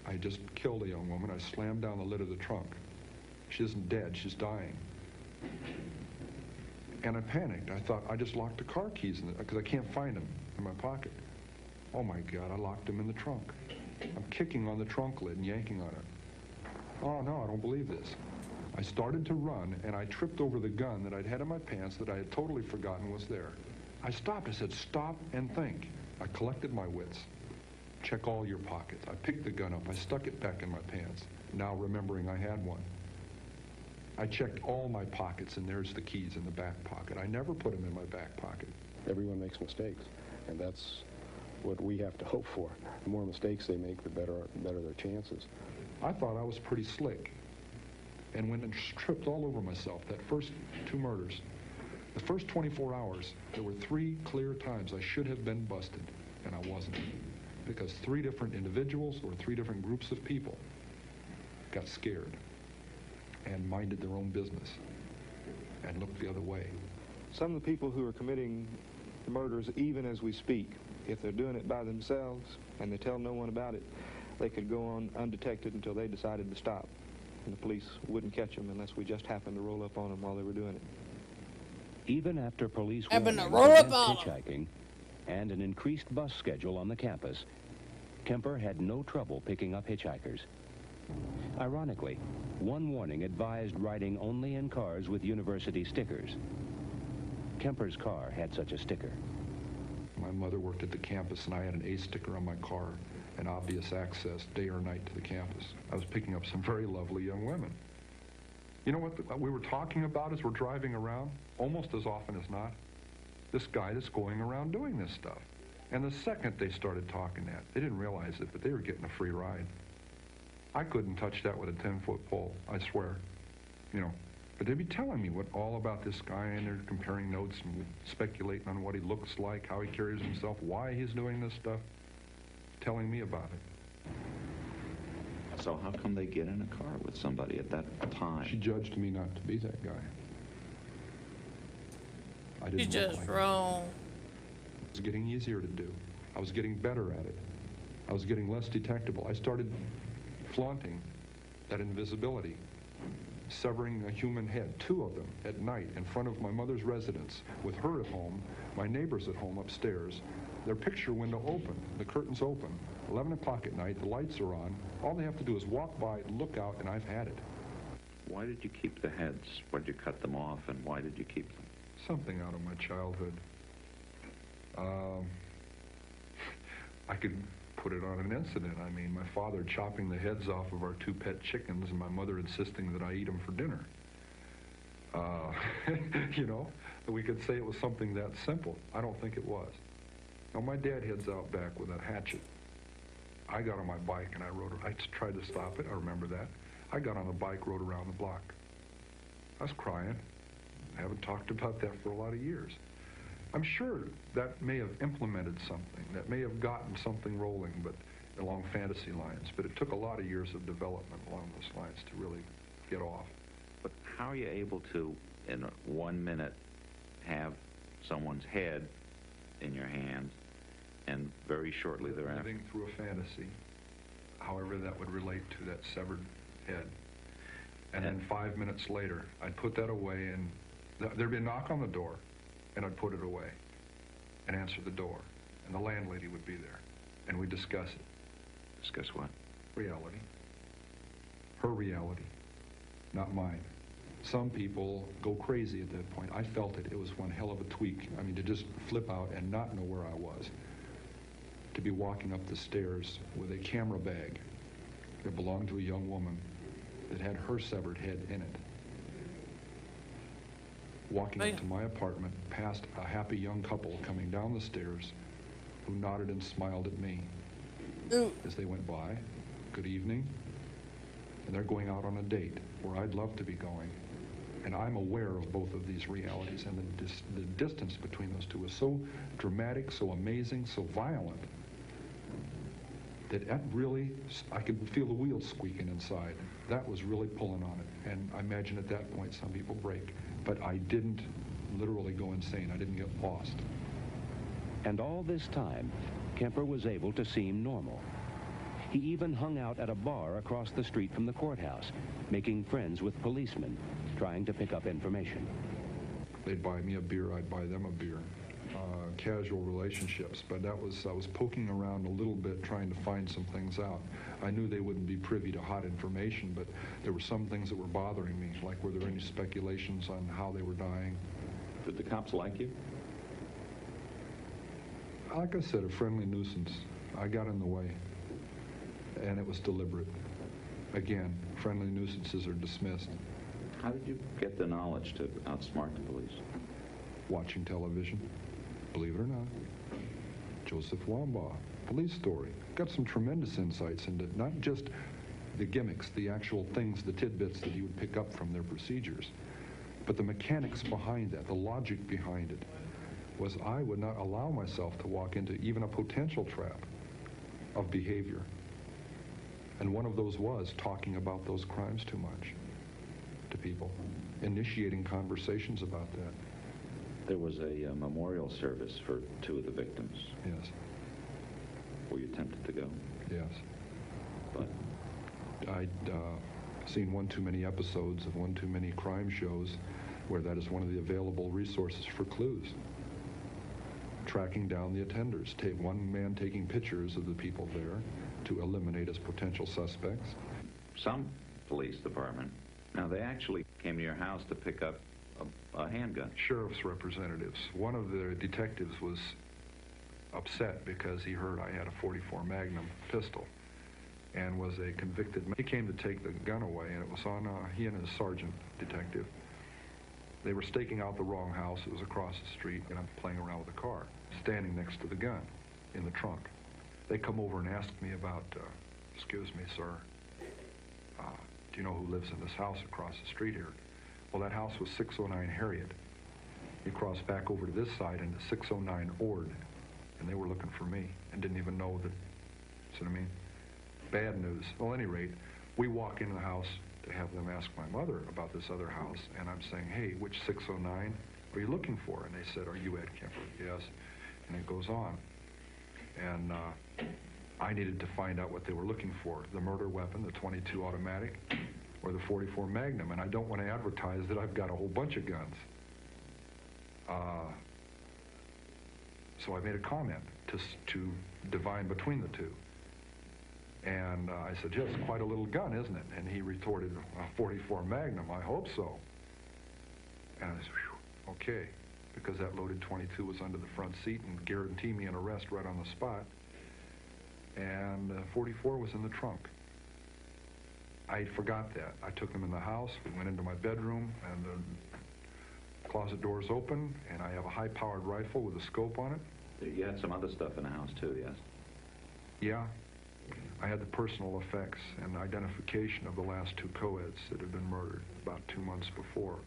I just killed a young woman. I slammed down the lid of the trunk. She isn't dead, she's dying. And I panicked. I thought, I just locked the car keys in it because I can't find them in my pocket. Oh my God, I locked them in the trunk. I'm kicking on the trunk lid and yanking on it. Oh no, I don't believe this. I started to run, and I tripped over the gun that I'd had in my pants that I had totally forgotten was there. I stopped. I said, stop and think. I collected my wits. Check all your pockets. I picked the gun up. I stuck it back in my pants, now remembering I had one. I checked all my pockets, and there's the keys in the back pocket. I never put them in my back pocket. Everyone makes mistakes, and that's what we have to hope for. The more mistakes they make, the better their chances. I thought I was pretty slick, and went and tripped all over myself. That first 2 murders, the first 24 hours, there were 3 clear times I should have been busted, and I wasn't, because 3 different individuals or 3 different groups of people got scared and minded their own business and looked the other way. Some of the people who are committing murders, even as we speak, if they're doing it by themselves and they tell no one about it, they could go on undetected until they decided to stop. And the police wouldn't catch them unless we just happened to roll up on them while they were doing it. Even after police Happened to warnings roll up against on 'em. hitchhiking and an increased bus schedule on the campus, Kemper had no trouble picking up hitchhikers. Ironically, one warning advised riding only in cars with university stickers. Kemper's car had such a sticker. My mother worked at the campus, and I had an A sticker on my car, and obvious access day or night to the campus. I was picking up some very lovely young women. You know what we were talking about as we're driving around, almost as often as not? This guy that's going around doing this stuff. And the second they started talking that, they didn't realize it, but they were getting a free ride. I couldn't touch that with a 10-foot pole, I swear. You know, but they'd be telling me all about this guy, and they're comparing notes and speculating on what he looks like, how he carries himself, why he's doing this stuff, telling me about it. So how come they get in a car with somebody at that time? She judged me not to be that guy. I didn't You look just like him. wrong. It was getting easier to do. I was getting better at it. I was getting less detectable. I started flaunting that invisibility, severing a human head, 2 of them, at night in front of my mother's residence, with her at home, my neighbors at home upstairs, their picture window open, the curtains open, 11 o'clock at night, the lights are on. All they have to do is walk by, look out, and I've had it. Why did you keep the heads? Why did you cut them off, and why did you keep them? Something out of my childhood. I could put it on an incident. I mean, my father chopping the heads off of our 2 pet chickens, and my mother insisting that I eat them for dinner. You know, we could say it was something that simple. I don't think it was. Now, my dad heads out back with a hatchet. I got on my bike and I tried to stop it. I remember that. I got on the bike, rode around the block. I was crying. I haven't talked about that for a lot of years. I'm sure that may have implemented something, that may have gotten something rolling, but along fantasy lines. But it took a lot of years of development along those lines to really get off. But how are you able to, in 1 minute, have someone's head in your hands, and very shortly thereafter? Living through a fantasy, however that would relate to that severed head. And then 5 minutes later, I'd put that away, and there'd be a knock on the door, and I'd put it away and answer the door, and the landlady would be there, and we'd discuss it. Discuss what? Reality. Her reality, not mine. Some people go crazy at that point. I felt it. It was one hell of a tweak. I mean, to just flip out and not know where I was. To be walking up the stairs with a camera bag that belonged to a young woman that had her severed head in it. Walking up to my apartment past a happy young couple coming down the stairs who nodded and smiled at me as they went by. Good evening. And they're going out on a date where I'd love to be going. And I'm aware of both of these realities, and the distance between those two is so dramatic, so amazing, so violent, that really, I could feel the wheels squeaking inside. That was really pulling on it. And I imagine at that point some people break. But I didn't literally go insane. I didn't get lost. And all this time, Kemper was able to seem normal. He even hung out at a bar across the street from the courthouse, making friends with policemen, trying to pick up information. They'd buy me a beer, I'd buy them a beer. casual relationships, but I was poking around a little bit trying to find some things out. I knew they wouldn't be privy to hot information, but there were some things that were bothering me, like were there any speculations on how they were dying. Did the cops like you? Like I said, a friendly nuisance. I got in the way, and it was deliberate. Again, friendly nuisances are dismissed. How did you get the knowledge to outsmart the police? Watching television, believe it or not. Joseph Wambaugh, police story. Got some tremendous insights into not just the gimmicks, the actual things, the tidbits that he would pick up from their procedures, but the mechanics behind that, the logic behind it, was I would not allow myself to walk into even a potential trap of behavior. And one of those was talking about those crimes too much to people, initiating conversations about that. There was a memorial service for 2 of the victims. Yes. Were you tempted to go? Yes. But I'd seen one too many episodes of one too many crime shows where that is one of the available resources for clues. Tracking down the attenders. One man taking pictures of the people there to eliminate as potential suspects. some police department, now they actually came to your house to pick up a handgun. Sheriff's representatives. One of the detectives was upset because he heard I had a .44 Magnum pistol and was a convicted man. He came to take the gun away, and it was on he and his sergeant detective. They were staking out the wrong house. It was across the street, and I'm playing around with the car, standing next to the gun in the trunk. They come over and ask me about, excuse me, sir, do you know who lives in this house across the street here? Well, that house was 609 Harriet. He crossed back over to this side into 609 Ord, and they were looking for me and didn't even know that, see what I mean? Bad news. Well, at any rate, we walk into the house to have them ask my mother about this other house, and I'm saying, hey, which 609 are you looking for? And they said, are you Ed Kemper? Yes. And it goes on. And I needed to find out what they were looking for, the murder weapon, the .22 automatic, or the .44 Magnum, and I don't want to advertise that I've got a whole bunch of guns. So I made a comment to divine between the two. And I said, yes, quite a little gun, isn't it? And he retorted, a .44 Magnum, I hope so. And I said, whew, okay, because that loaded .22 was under the front seat and guaranteed me an arrest right on the spot. And .44 was in the trunk. I forgot that. I took them in the house. We went into my bedroom, and the closet doors open, and I have a high-powered rifle with a scope on it. You had some other stuff in the house, too, yes? Yeah. I had the personal effects and identification of the last 2 co-eds that had been murdered about 2 months before.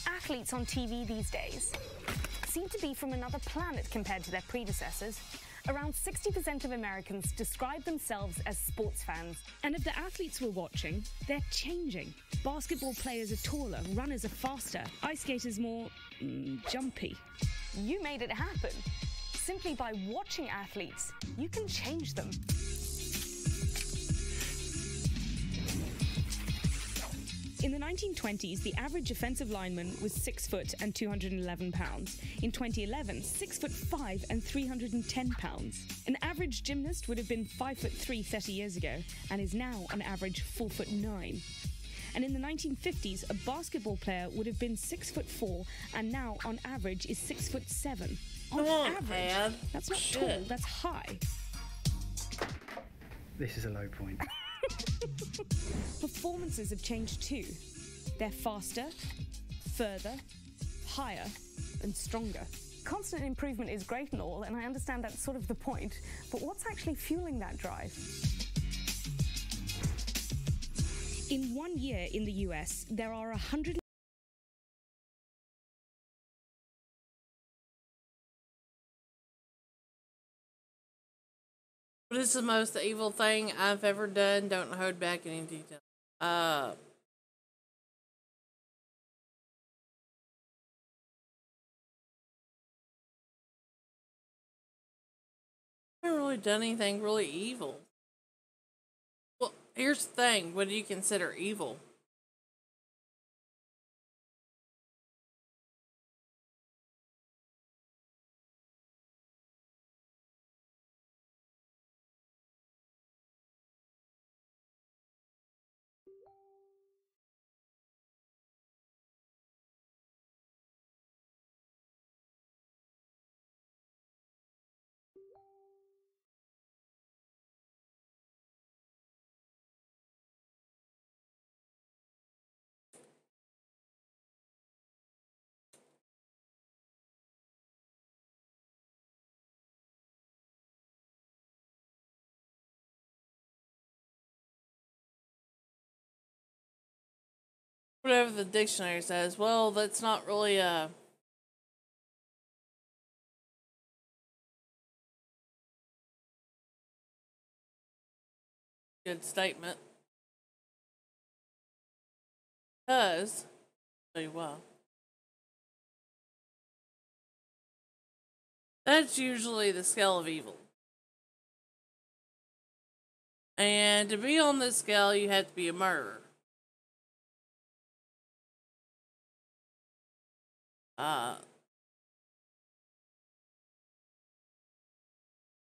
Athletes on TV these days seem to be from another planet compared to their predecessors. Around 60% of Americans describe themselves as sports fans. And if the athletes we're watching, they're changing. Basketball players are taller, runners are faster, ice skaters more jumpy. You made it happen. Simply by watching athletes, you can change them. In the 1920s, the average offensive lineman was 6 foot and 211 pounds. In 2011, 6 foot 5 and 310 pounds. An average gymnast would have been 5'3" 30 years ago, and is now on average 4 foot 9. And in the 1950s, a basketball player would have been 6 foot 4, and now on average is 6 foot 7. On average, that's not tall, that's high. This is a low point. Performances have changed too. They're faster, further, higher, and stronger. Constant improvement is great and all, and I understand that's sort of the point, but what's actually fueling that drive? In 1 year in the US, there are 100. What is the most evil thing I've ever done? Don't hold back any detail. I haven't really done anything really evil. Well, here's the thing. What do you consider evil? whatever the dictionary says. Well, that's not really a good statement. Because, tell you what, that's usually the scale of evil. And to be on this scale, you have to be a murderer.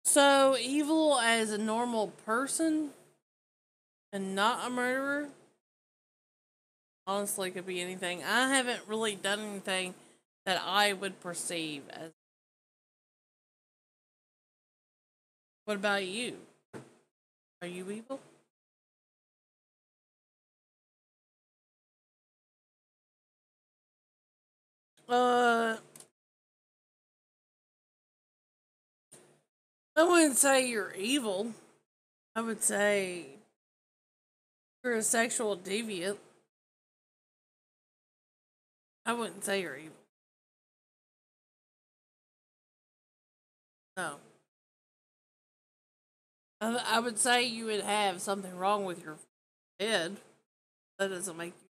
So evil as a normal person and not a murderer, honestly, could be anything. I haven't really done anything that I would perceive as. What about you? Are you evil? I wouldn't say you're evil. I would say you're a sexual deviant. I wouldn't say you're evil. No. I would say you would have something wrong with your head. That doesn't make you.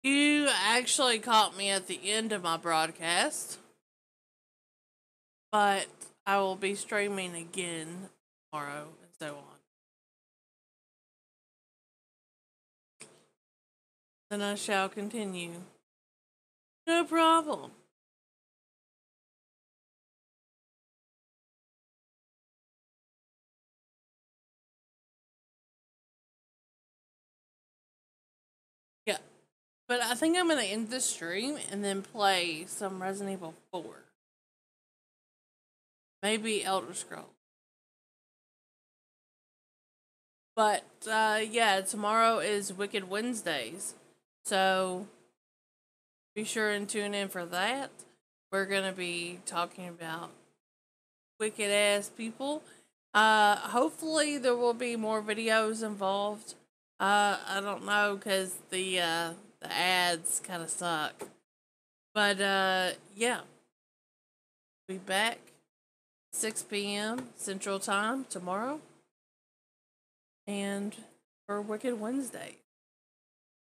You actually caught me at the end of my broadcast. But I will be streaming again tomorrow and so on. Then I shall continue. No problem. Yeah. But I think I'm going to end the stream and then play some Resident Evil 4. Maybe Elder Scrolls. But, yeah, tomorrow is Wicked Wednesdays. So, be sure and tune in for that. We're going to be talking about wicked ass people. Hopefully there will be more videos involved. I don't know, because the ads kind of suck. But, yeah. Be back 6 p.m. Central Time tomorrow. And for Wicked Wednesday.